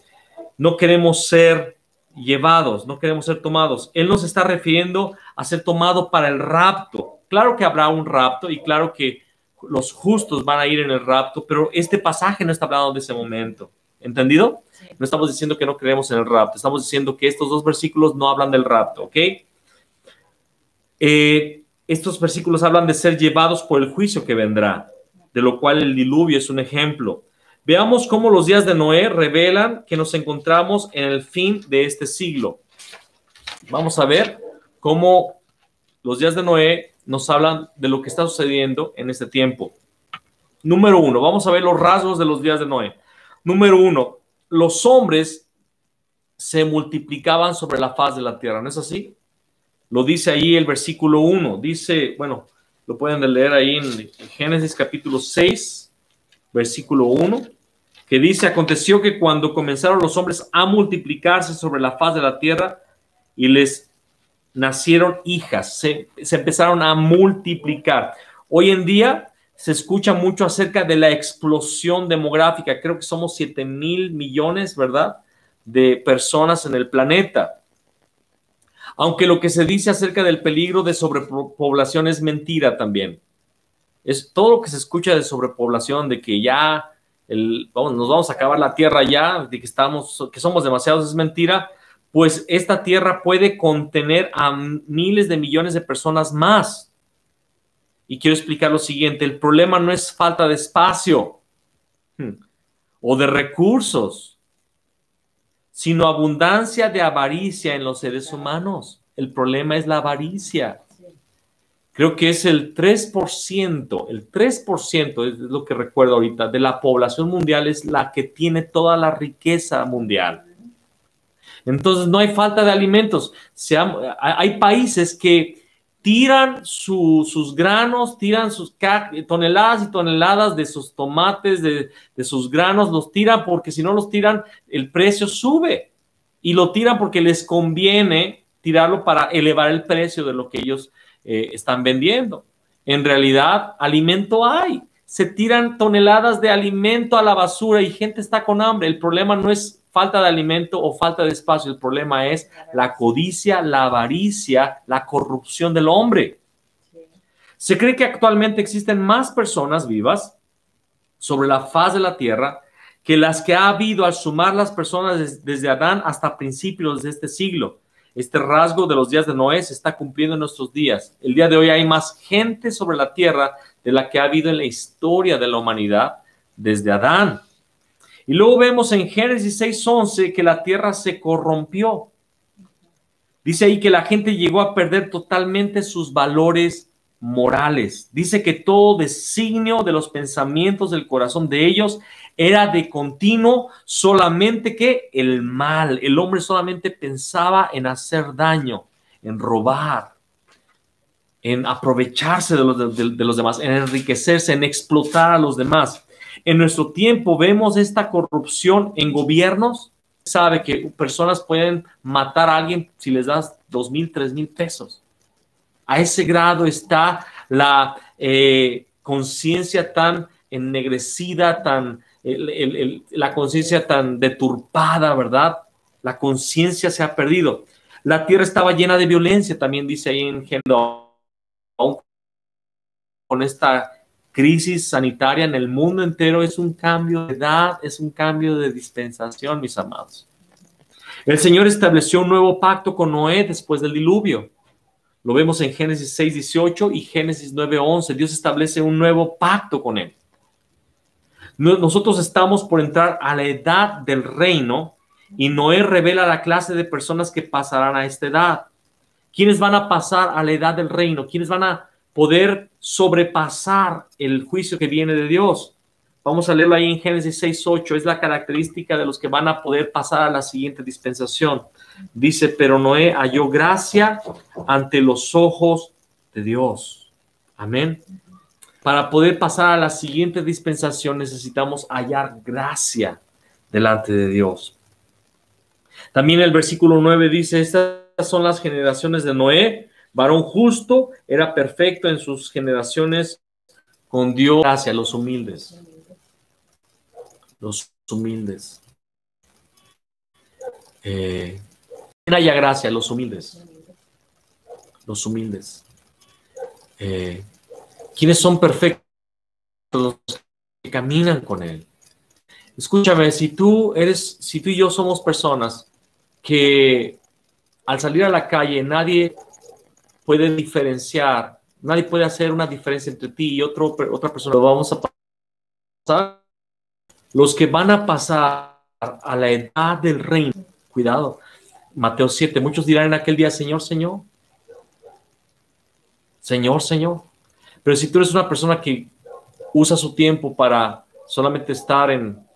no queremos ser llevados, no queremos ser tomados. Él nos está refiriendo a ser tomado para el rapto. Claro que habrá un rapto y claro que los justos van a ir en el rapto, pero este pasaje no está hablando de ese momento. ¿Entendido? Sí. No estamos diciendo que no creemos en el rapto, estamos diciendo que estos 2 versículos no hablan del rapto, ¿ok? Estos versículos hablan de ser llevados por el juicio que vendrá, de lo cual el diluvio es un ejemplo. Veamos cómo los días de Noé revelan que nos encontramos en el fin de este siglo. Vamos a ver cómo los días de Noé nos hablan de lo que está sucediendo en este tiempo. Número 1, vamos a ver los rasgos de los días de Noé. Número 1, los hombres se multiplicaban sobre la faz de la tierra, ¿no es así? Lo dice ahí el versículo 1. Dice, bueno, lo pueden leer ahí en Génesis capítulo 6, versículo 1. Que dice, aconteció que cuando comenzaron los hombres a multiplicarse sobre la faz de la tierra y les nacieron hijas, se empezaron a multiplicar. Hoy en día se escucha mucho acerca de la explosión demográfica. Creo que somos 7,000 millones, ¿verdad?, de personas en el planeta. Aunque lo que se dice acerca del peligro de sobrepoblación es mentira también. Es todo lo que se escucha de sobrepoblación, de que ya nos vamos a acabar la tierra ya, de que somos demasiados, es mentira. Pues esta tierra puede contener a miles de millones de personas más. Y quiero explicar lo siguiente: el problema no es falta de espacio o de recursos, sino abundancia de avaricia en los seres humanos. El problema es la avaricia. Creo que es el 3% es lo que recuerdo ahorita, de la población mundial es la que tiene toda la riqueza mundial. Entonces no hay falta de alimentos. Hay países que tiran sus granos, tiran sus toneladas y toneladas de sus tomates, de sus granos, los tiran porque si no los tiran, el precio sube. Y lo tiran porque les conviene tirarlo para elevar el precio de lo que ellos están vendiendo. En realidad, alimento hay. Se tiran toneladas de alimento a la basura y gente está con hambre. El problema no es falta de alimento o falta de espacio. El problema es la codicia, la avaricia, la corrupción del hombre. Se cree que actualmente existen más personas vivas sobre la faz de la tierra que las que ha habido al sumar las personas desde Adán hasta principios de este siglo. Este rasgo de los días de Noé se está cumpliendo en nuestros días. El día de hoy hay más gente sobre la tierra de la que ha habido en la historia de la humanidad desde Adán. Y luego vemos en Génesis 6:11 que la tierra se corrompió. Dice ahí que la gente llegó a perder totalmente sus valores morales. Dice que todo designio de los pensamientos del corazón de ellos era de continuo solamente que el mal. El hombre solamente pensaba en hacer daño, en robar, en aprovecharse de los demás, en enriquecerse, en explotar a los demás. En nuestro tiempo vemos esta corrupción en gobiernos. Sabe que personas pueden matar a alguien si les das 2,000, 3,000 pesos. A ese grado está la conciencia tan ennegrecida, la conciencia tan deturpada, ¿verdad? La conciencia se ha perdido. La tierra estaba llena de violencia, también dice ahí en Génesis, con esta crisis sanitaria en el mundo entero es un cambio de edad, es un cambio de dispensación, mis amados. El Señor estableció un nuevo pacto con Noé después del diluvio. Lo vemos en Génesis 6:18 y Génesis 9:11. Dios establece un nuevo pacto con él. Nosotros estamos por entrar a la edad del reino y Noé revela la clase de personas que pasarán a esta edad. ¿Quiénes van a pasar a la edad del reino? ¿Quiénes van a poder sobrepasar el juicio que viene de Dios? Vamos a leerlo ahí en Génesis 6:8. Es la característica de los que van a poder pasar a la siguiente dispensación. Dice, pero Noé halló gracia ante los ojos de Dios. Amén. Para poder pasar a la siguiente dispensación necesitamos hallar gracia delante de Dios. También el versículo 9 dice, estas son las generaciones de Noé, varón justo, era perfecto en sus generaciones, con Dios gracia a los humildes. Los humildes. ¿Quién haya gracia? Los humildes. Los humildes. ¿Quiénes son perfectos? Los que caminan con Él. Escúchame, si tú y yo somos personas que al salir a la calle nadie puede diferenciar, nadie puede hacer una diferencia entre ti y otra persona, lo vamos a pasar. Los que van a pasar a la edad del reino, cuidado, Mateo 7, muchos dirán en aquel día, Señor, Señor. Señor, Señor. Pero si tú eres una persona que usa su tiempo para solamente estar en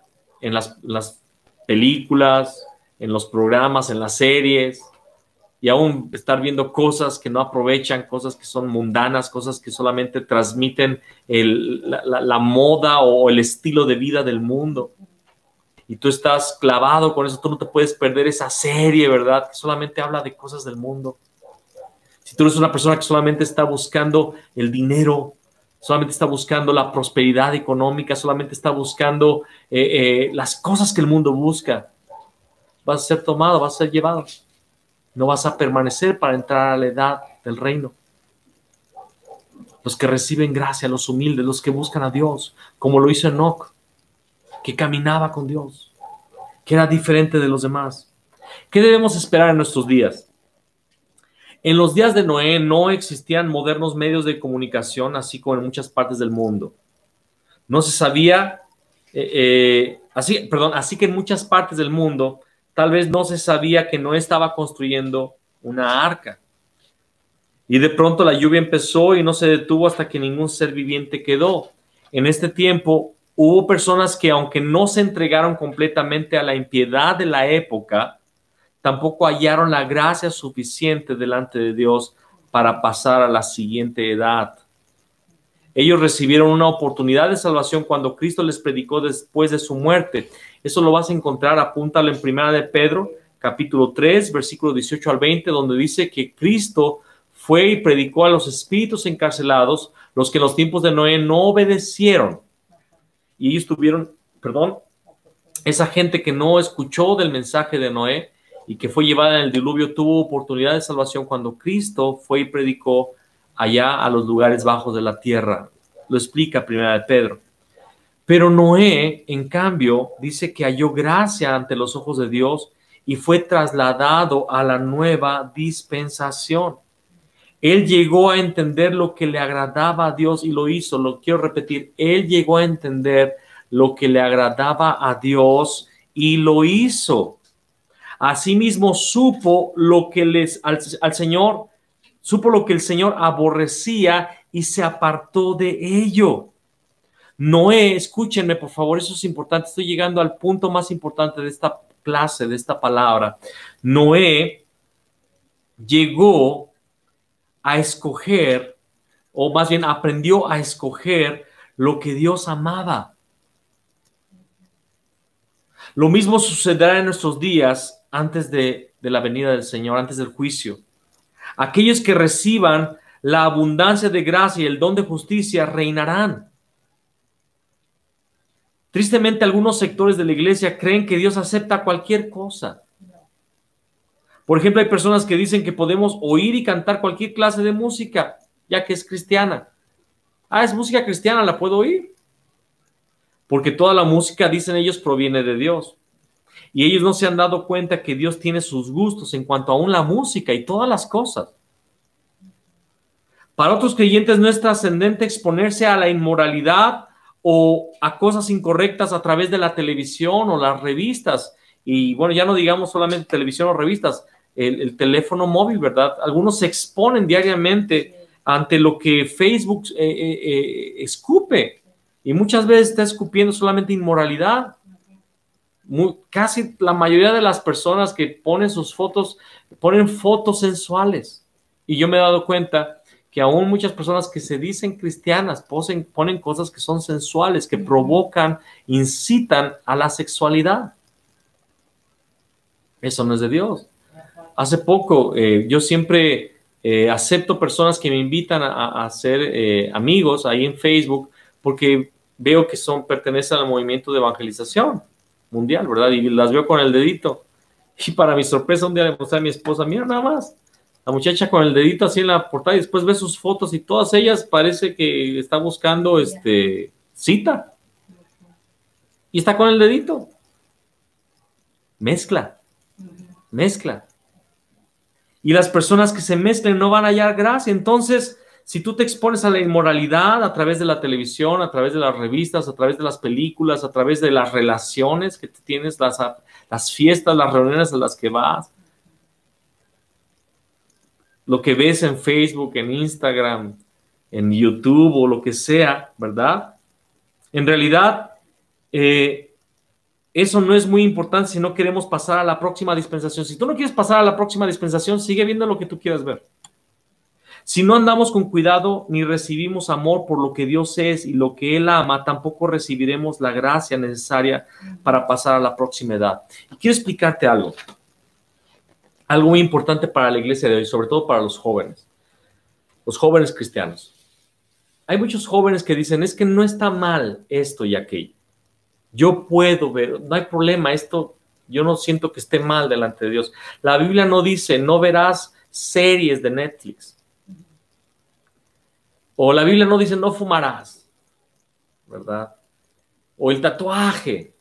las películas, en los programas, en las series, y aún estar viendo cosas que no aprovechan, cosas que son mundanas, cosas que solamente transmiten la moda o el estilo de vida del mundo. Y tú estás clavado con eso, tú no te puedes perder esa serie, ¿verdad? Que solamente habla de cosas del mundo. Si tú eres una persona que solamente está buscando el dinero, solamente está buscando la prosperidad económica, solamente está buscando las cosas que el mundo busca, vas a ser tomado, vas a ser llevado. No vas a permanecer para entrar a la edad del reino. Los que reciben gracia, los humildes, los que buscan a Dios, como lo hizo Enoc, que caminaba con Dios, que era diferente de los demás. ¿Qué debemos esperar en nuestros días? En los días de Noé no existían modernos medios de comunicación, así como en muchas partes del mundo. No se sabía, así que en muchas partes del mundo tal vez no se sabía que Noé estaba construyendo una arca. Y de pronto la lluvia empezó y no se detuvo hasta que ningún ser viviente quedó. En este tiempo hubo personas que, aunque no se entregaron completamente a la impiedad de la época, tampoco hallaron la gracia suficiente delante de Dios para pasar a la siguiente edad. Ellos recibieron una oportunidad de salvación cuando Cristo les predicó después de su muerte. Eso lo vas a encontrar, apúntalo en 1 de Pedro, capítulo 3, versículo 18 al 20, donde dice que Cristo fue y predicó a los espíritus encarcelados, los que en los tiempos de Noé no obedecieron. Y ellos esa gente que no escuchó del mensaje de Noé y que fue llevada en el diluvio, tuvo oportunidad de salvación cuando Cristo fue y predicó allá a los lugares bajos de la tierra. Lo explica 1 de Pedro. Pero Noé, en cambio, dice que halló gracia ante los ojos de Dios y fue trasladado a la nueva dispensación. Él llegó a entender lo que le agradaba a Dios y lo hizo. Lo quiero repetir. Él llegó a entender lo que le agradaba a Dios y lo hizo. Asimismo, supo lo que supo lo que el Señor aborrecía y se apartó de ello. Noé, escúchenme por favor, eso es importante. Estoy llegando al punto más importante de esta clase, de esta palabra. Noé llegó a escoger, o más bien aprendió a escoger lo que Dios amaba. Lo mismo sucederá en nuestros días antes de la venida del Señor, antes del juicio. Aquellos que reciban la abundancia de gracia y el don de justicia reinarán. Tristemente, algunos sectores de la iglesia creen que Dios acepta cualquier cosa. Por ejemplo, hay personas que dicen que podemos oír y cantar cualquier clase de música, ya que es cristiana. Ah, es música cristiana, la puedo oír. Porque toda la música, dicen ellos, proviene de Dios. Y ellos no se han dado cuenta que Dios tiene sus gustos en cuanto aún la música y todas las cosas. Para otros creyentes no es trascendente exponerse a la inmoralidad o a cosas incorrectas a través de la televisión o las revistas. Y bueno, ya no digamos solamente televisión o revistas, el teléfono móvil, ¿verdad? Algunos se exponen diariamente ante lo que Facebook escupe. Y muchas veces está escupiendo solamente inmoralidad. Casi la mayoría de las personas que ponen sus fotos, ponen fotos sensuales. Y yo me he dado cuenta que aún muchas personas que se dicen cristianas ponen cosas que son sensuales, que provocan, incitan a la sexualidad. Eso no es de Dios. Hace poco, yo siempre acepto personas que me invitan a ser amigos ahí en Facebook, porque veo que pertenecen al movimiento de evangelización mundial, ¿verdad? Y las veo con el dedito. Y para mi sorpresa, un día le mostré a mi esposa, mira nada más, la muchacha con el dedito así en la portada, y después ve sus fotos y todas ellas parece que está buscando cita. Y está con el dedito. Mezcla. Y las personas que se mezclen no van a hallar gracia. Entonces, si tú te expones a la inmoralidad a través de la televisión, a través de las revistas, a través de las películas, a través de las relaciones que tienes, las fiestas, las reuniones a las que vas, lo que ves en Facebook, en Instagram, en YouTube o lo que sea, ¿verdad? En realidad, eso no es muy importante si no queremos pasar a la próxima dispensación. Si tú no quieres pasar a la próxima dispensación, sigue viendo lo que tú quieras ver. Si no andamos con cuidado ni recibimos amor por lo que Dios es y lo que Él ama, tampoco recibiremos la gracia necesaria para pasar a la próxima edad. Y quiero explicarte algo muy importante para la iglesia de hoy, sobre todo para los jóvenes cristianos. Hay muchos jóvenes que dicen, es que no está mal esto y aquello. Yo puedo ver, no hay problema, esto yo no siento que esté mal delante de Dios. La Biblia no dice, no verás series de Netflix. O la Biblia no dice, no fumarás, ¿verdad? O el tatuaje.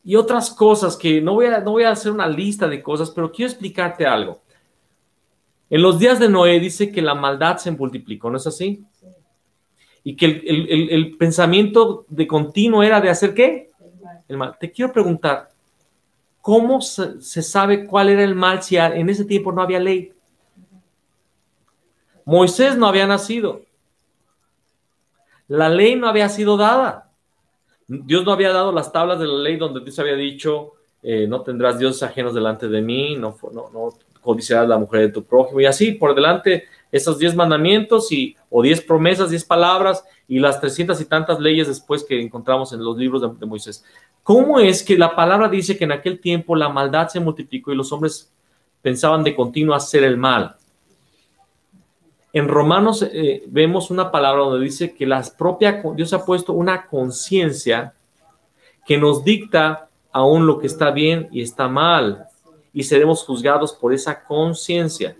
Y otras cosas que no voy a hacer una lista de cosas, pero quiero explicarte algo. En los días de Noé dice que la maldad se multiplicó, ¿no es así? Sí. Y que el pensamiento de continuo era de hacer ¿qué? El mal. Te quiero preguntar, ¿cómo se sabe cuál era el mal si en ese tiempo no había ley? Moisés no había nacido. La ley no había sido dada. Dios no había dado las tablas de la ley donde Dios había dicho, no tendrás dioses ajenos delante de mí, no codiciarás la mujer de tu prójimo, y así por delante esos 10 mandamientos o 10 promesas, 10 palabras y las 300 y tantas leyes después que encontramos en los libros de Moisés. ¿Cómo es que la palabra dice que en aquel tiempo la maldad se multiplicó y los hombres pensaban de continuo hacer el mal? En Romanos vemos una palabra donde dice que Dios ha puesto una conciencia que nos dicta aún lo que está bien y está mal, y seremos juzgados por esa conciencia.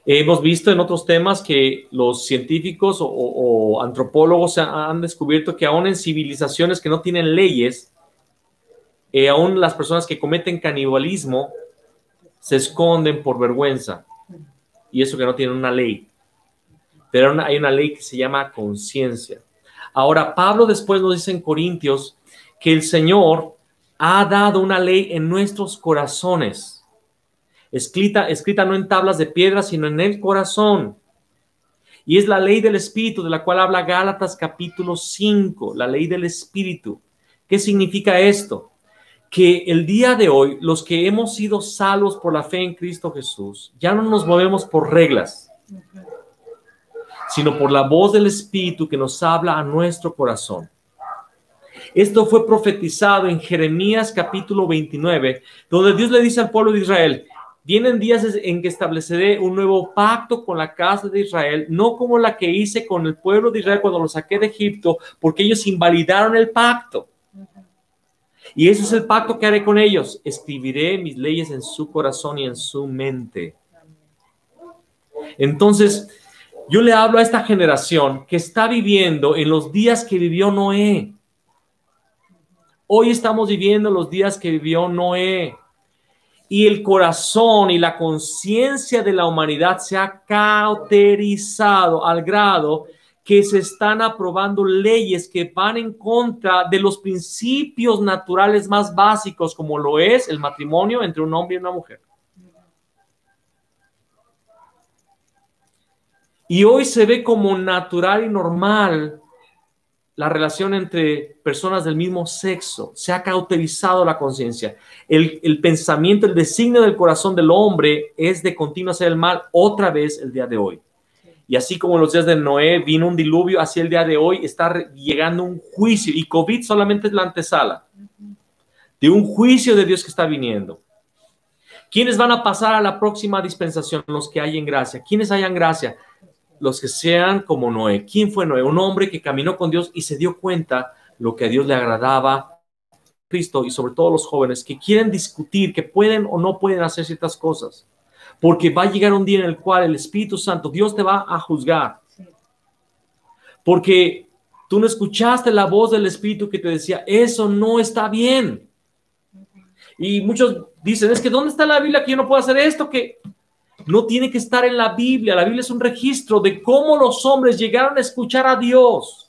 Hemos visto en otros temas que los científicos o antropólogos han descubierto que aún en civilizaciones que no tienen leyes, aún las personas que cometen canibalismo se esconden por vergüenza. Y eso que no tienen una ley. Pero hay una ley que se llama conciencia. Ahora, Pablo después nos dice en Corintios que el Señor ha dado una ley en nuestros corazones. Escrita no en tablas de piedra, sino en el corazón. Y es la ley del Espíritu, de la cual habla Gálatas capítulo 5, la ley del Espíritu. ¿Qué significa esto? Que el día de hoy, los que hemos sido salvos por la fe en Cristo Jesús, ya no nos movemos por reglas, sino por la voz del Espíritu que nos habla a nuestro corazón. Esto fue profetizado en Jeremías capítulo 29, donde Dios le dice al pueblo de Israel, vienen días en que estableceré un nuevo pacto con la casa de Israel, no como la que hice con el pueblo de Israel cuando lo saqué de Egipto, porque ellos invalidaron el pacto. Y ese es el pacto que haré con ellos. Escribiré mis leyes en su corazón y en su mente. Entonces, Yo le hablo a esta generación que está viviendo en los días que vivió Noé. Hoy estamos viviendo los días que vivió Noé. Y el corazón y la conciencia de la humanidad se ha cauterizado al grado que se están aprobando leyes que van en contra de los principios naturales más básicos, como lo es el matrimonio entre un hombre y una mujer. Y hoy se ve como natural y normal la relación entre personas del mismo sexo. Se ha cauterizado la conciencia. El pensamiento, el designio del corazón del hombre es de continuo hacer el mal otra vez el día de hoy. Y así como en los días de Noé vino un diluvio, así el día de hoy está llegando un juicio. Y COVID solamente es la antesala de un juicio de Dios que está viniendo. ¿Quiénes van a pasar a la próxima dispensación? Los que hay en gracia. ¿Quiénes hayan gracia? Los que sean como Noé. ¿Quién fue Noé? Un hombre que caminó con Dios y se dio cuenta lo que a Dios le agradaba. Cristo, y sobre todo los jóvenes que quieren discutir que pueden o no pueden hacer ciertas cosas, porque va a llegar un día en el cual el Espíritu Santo, Dios te va a juzgar, porque tú no escuchaste la voz del Espíritu que te decía, eso no está bien. Y muchos dicen, es que ¿dónde está la Biblia que yo no puedo hacer esto? Que no tiene que estar en la Biblia. La Biblia es un registro de cómo los hombres llegaron a escuchar a Dios.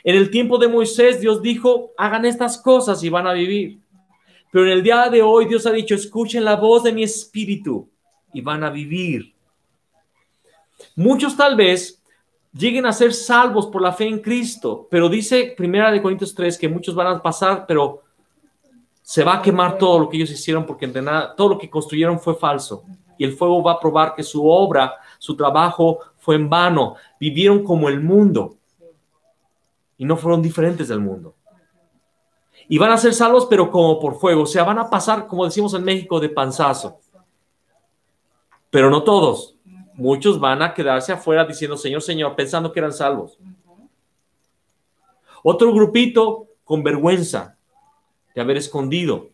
En el tiempo de Moisés, Dios dijo, hagan estas cosas y van a vivir. Pero en el día de hoy, Dios ha dicho, escuchen la voz de mi espíritu y van a vivir. Muchos tal vez lleguen a ser salvos por la fe en Cristo, pero dice 1 Corintios 3 que muchos van a pasar, pero se va a quemar todo lo que ellos hicieron porque de nada, todo lo que construyeron fue falso. Y el fuego va a probar que su obra, su trabajo fue en vano. Vivieron como el mundo y no fueron diferentes del mundo. Y van a ser salvos, pero como por fuego. O sea, van a pasar, como decimos en México, de panzazo. Pero no todos. Muchos van a quedarse afuera diciendo, Señor, Señor, pensando que eran salvos. Otro grupito con vergüenza de haber escondido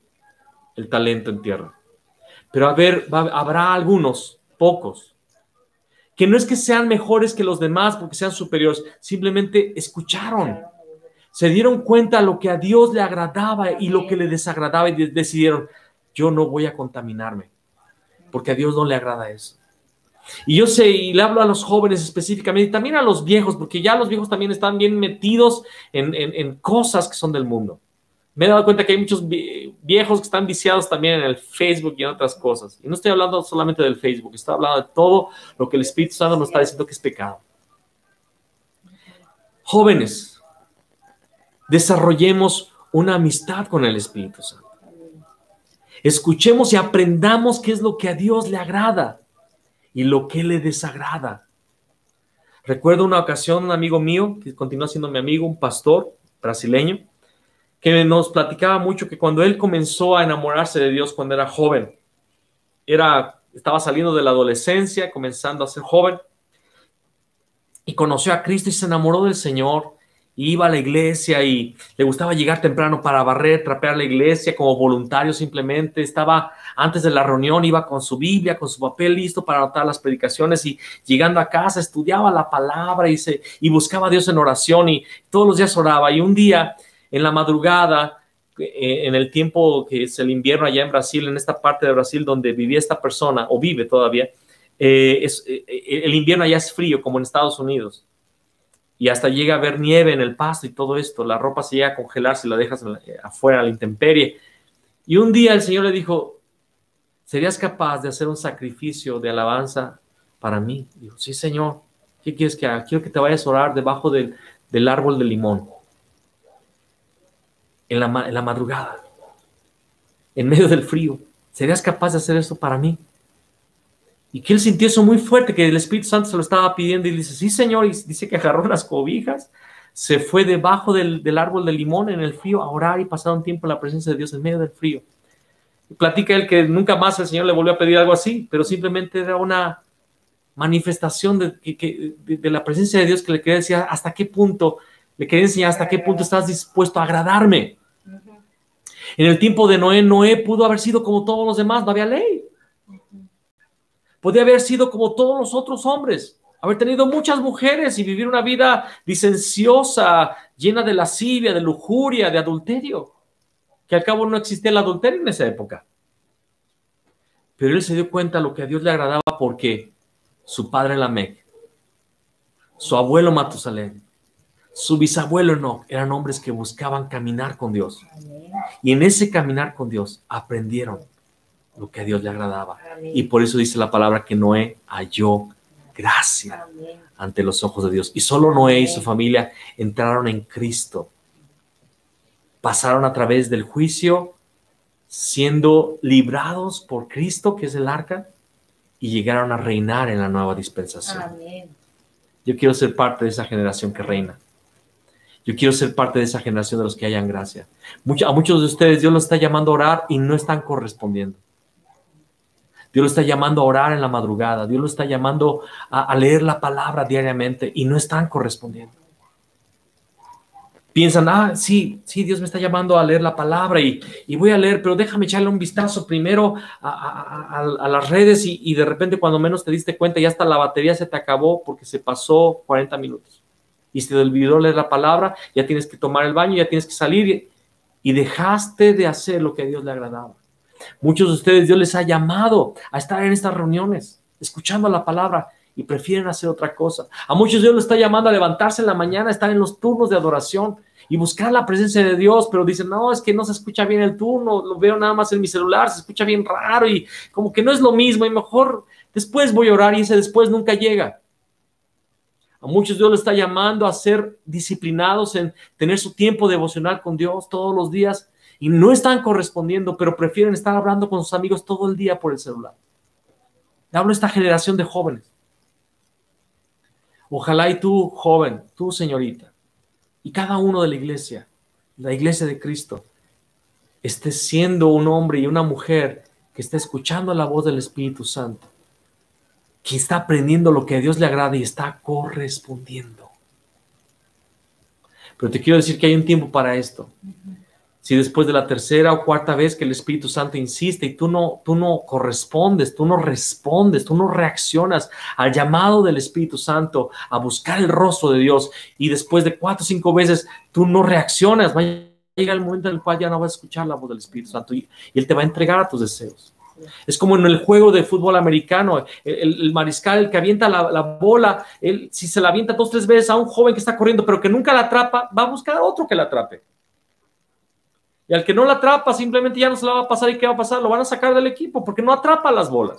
el talento en tierra. Pero habrá algunos, pocos, que no es que sean mejores que los demás porque sean superiores, simplemente escucharon, se dieron cuenta de lo que a Dios le agradaba y lo que le desagradaba y decidieron, yo no voy a contaminarme, porque a Dios no le agrada eso. Y yo sé, y le hablo a los jóvenes específicamente, y también a los viejos, porque ya los viejos también están bien metidos en cosas que son del mundo. Me he dado cuenta que hay muchos viejos que están viciados también en el Facebook y en otras cosas. Y no estoy hablando solamente del Facebook, estoy hablando de todo lo que el Espíritu Santo nos está diciendo que es pecado. Jóvenes, desarrollemos una amistad con el Espíritu Santo. Escuchemos y aprendamos qué es lo que a Dios le agrada y lo que le desagrada. Recuerdo una ocasión, un amigo mío, que continúa siendo mi amigo, un pastor brasileño, que nos platicaba mucho que cuando él comenzó a enamorarse de Dios cuando era joven, estaba saliendo de la adolescencia, comenzando a ser joven, y conoció a Cristo y se enamoró del Señor, y iba a la iglesia y le gustaba llegar temprano para barrer, trapear la iglesia como voluntario simplemente, estaba antes de la reunión, iba con su Biblia, con su papel listo para anotar las predicaciones y llegando a casa estudiaba la palabra y buscaba a Dios en oración y todos los días oraba. Y un día en la madrugada, en el tiempo que es el invierno allá en Brasil, en esta parte de Brasil donde vivía esta persona, o vive todavía, el invierno allá es frío, como en Estados Unidos. Y hasta llega a haber nieve en el pasto y todo esto. La ropa se llega a congelar si la dejas afuera a la intemperie. Y un día el Señor le dijo, ¿serías capaz de hacer un sacrificio de alabanza para mí? Dijo, sí, Señor. ¿Qué quieres que haga? Quiero que te vayas a orar debajo del árbol de limón. En la madrugada, en medio del frío. ¿Serías capaz de hacer eso para mí? Y que él sintió eso muy fuerte, que el Espíritu Santo se lo estaba pidiendo y dice, sí, Señor, y dice que agarró las cobijas, se fue debajo del árbol de limón en el frío a orar y pasar un tiempo en la presencia de Dios en medio del frío. Y platica él que nunca más el Señor le volvió a pedir algo así, pero simplemente era una manifestación de la presencia de Dios que le quería decir hasta qué punto, le quería enseñar hasta qué punto estás dispuesto a agradarme. En el tiempo de Noé, Noé pudo haber sido como todos los demás, no había ley. Podía haber sido como todos los otros hombres, haber tenido muchas mujeres y vivir una vida licenciosa, llena de lascivia, de lujuria, de adulterio, que al cabo no existía el adulterio en esa época. Pero él se dio cuenta de lo que a Dios le agradaba porque su padre Lamec, su abuelo Matusalén, su bisabuelo Enoc eran hombres que buscaban caminar con Dios. Y en ese caminar con Dios aprendieron lo que a Dios le agradaba. Y por eso dice la palabra que Noé halló gracia ante los ojos de Dios. Y solo Noé y su familia entraron en Cristo. Pasaron a través del juicio, siendo librados por Cristo, que es el arca, y llegaron a reinar en la nueva dispensación. Amén. Yo quiero ser parte de esa generación que reina. Yo quiero ser parte de esa generación de los que hayan gracia. A muchos de ustedes Dios los está llamando a orar y no están correspondiendo. Dios los está llamando a orar en la madrugada. Dios los está llamando a leer la palabra diariamente y no están correspondiendo. Piensan, sí, Dios me está llamando a leer la palabra y voy a leer, pero déjame echarle un vistazo primero a las redes y de repente cuando menos te diste cuenta ya hasta la batería se te acabó porque se pasó 40 minutos. Y se te olvidó leer la palabra, ya tienes que tomar el baño, ya tienes que salir y dejaste de hacer lo que a Dios le agradaba. Muchos de ustedes Dios les ha llamado a estar en estas reuniones, escuchando la palabra y prefieren hacer otra cosa. A muchos Dios les está llamando a levantarse en la mañana, estar en los turnos de adoración y buscar la presencia de Dios, pero dicen, no, es que no se escucha bien el turno, lo veo nada más en mi celular, se escucha bien raro y como que no es lo mismo y mejor después voy a orar y ese después nunca llega. A muchos Dios les está llamando a ser disciplinados en tener su tiempo devocional con Dios todos los días y no están correspondiendo, pero prefieren estar hablando con sus amigos todo el día por el celular. Hablo de esta generación de jóvenes. Ojalá y tú, joven, tú, señorita, y cada uno de la iglesia de Cristo, esté siendo un hombre y una mujer que está escuchando la voz del Espíritu Santo, que está aprendiendo lo que a Dios le agrada y está correspondiendo. Pero te quiero decir que hay un tiempo para esto. Si después de la tercera o cuarta vez que el Espíritu Santo insiste y tú no correspondes, tú no respondes, tú no reaccionas al llamado del Espíritu Santo a buscar el rostro de Dios y después de 4 o 5 veces tú no reaccionas, va a llegar el momento en el cual ya no vas a escuchar la voz del Espíritu Santo y Él te va a entregar a tus deseos. Es como en el juego de fútbol americano, el mariscal, el que avienta la bola, si se la avienta 2 o 3 veces a un joven que está corriendo pero que nunca la atrapa, va a buscar a otro que la atrape. Y al que no la atrapa, simplemente ya no se la va a pasar. ¿Y qué va a pasar? Lo van a sacar del equipo porque no atrapa las bolas.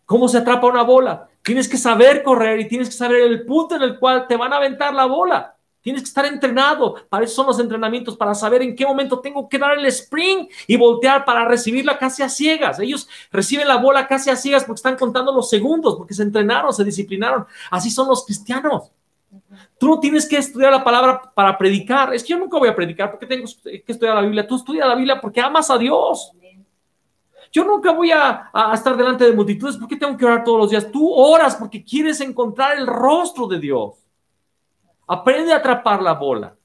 ¿Cómo se atrapa una bola? Tienes que saber correr y tienes que saber el punto en el cual te van a aventar la bola. Tienes que estar entrenado. Para eso son los entrenamientos, para saber en qué momento tengo que dar el sprint y voltear para recibirla casi a ciegas. Ellos reciben la bola casi a ciegas porque están contando los segundos, porque se entrenaron, se disciplinaron. Así son los cristianos. Tú no tienes que estudiar la palabra para predicar. Es que yo nunca voy a predicar porque tengo que estudiar la Biblia. Tú estudias la Biblia porque amas a Dios. Yo nunca voy a estar delante de multitudes porque tengo que orar todos los días. Tú oras porque quieres encontrar el rostro de Dios. Aprende a atrapar la bola.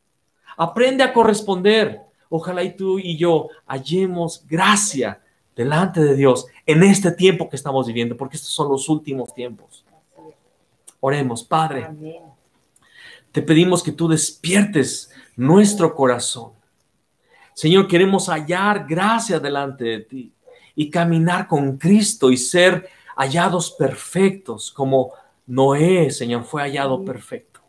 Aprende a corresponder. Ojalá y tú y yo hallemos gracia delante de Dios en este tiempo que estamos viviendo, porque estos son los últimos tiempos. Oremos, Padre. Amén. Te pedimos que tú despiertes nuestro corazón. Señor, queremos hallar gracia delante de ti y caminar con Cristo y ser hallados perfectos como Noé, Señor, fue hallado perfecto.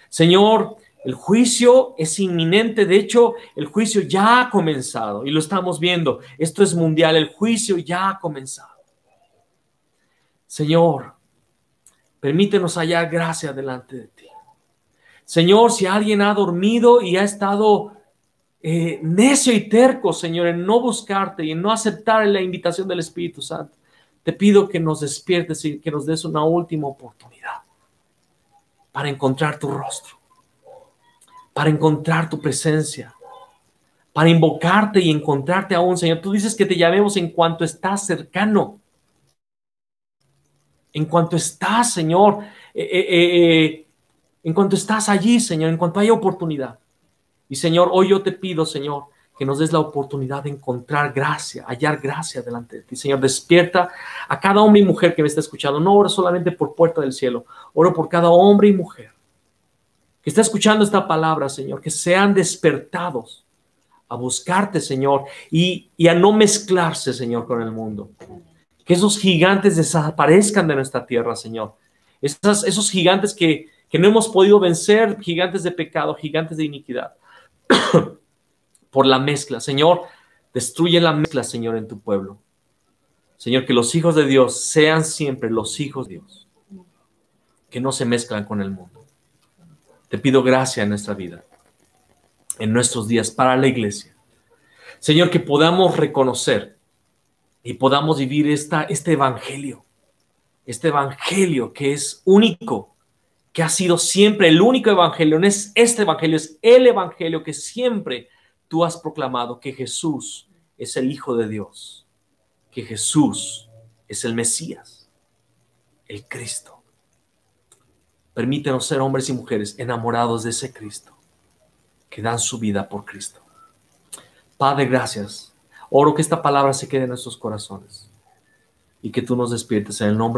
Señor, el juicio es inminente. De hecho, el juicio ya ha comenzado y lo estamos viendo. Esto es mundial. El juicio ya ha comenzado. Señor, permítenos hallar gracia delante de ti. Señor, si alguien ha dormido y ha estado necio y terco, Señor, en no buscarte y en no aceptar la invitación del Espíritu Santo, te pido que nos despiertes y que nos des una última oportunidad para encontrar tu rostro, para encontrar tu presencia, para invocarte y encontrarte aún, Señor. Tú dices que te llamemos en cuanto estás cercano, en cuanto estás, Señor, en cuanto estás allí, Señor, en cuanto haya oportunidad. Y Señor, hoy yo te pido, Señor, que nos des la oportunidad de encontrar gracia, hallar gracia delante de ti. Señor, despierta a cada hombre y mujer que me está escuchando. No oro solamente por Puerta del Cielo, oro por cada hombre y mujer que está escuchando esta palabra, Señor, que sean despertados a buscarte, Señor, y a no mezclarse, Señor, con el mundo. Que esos gigantes desaparezcan de nuestra tierra, Señor. Esos gigantes que no hemos podido vencer, gigantes de pecado, gigantes de iniquidad, por la mezcla. Señor, destruye la mezcla, Señor, en tu pueblo. Señor, que los hijos de Dios sean siempre los hijos de Dios, que no se mezclan con el mundo. Te pido gracia en nuestra vida, en nuestros días, para la iglesia. Señor, que podamos reconocer y podamos vivir este evangelio que es único, que ha sido siempre el único evangelio. No es este evangelio, es el evangelio que siempre tú has proclamado, que Jesús es el Hijo de Dios, que Jesús es el Mesías, el Cristo. Permítenos ser hombres y mujeres enamorados de ese Cristo, que dan su vida por Cristo. Padre, gracias. Oro que esta palabra se quede en nuestros corazones y que tú nos despiertes en el nombre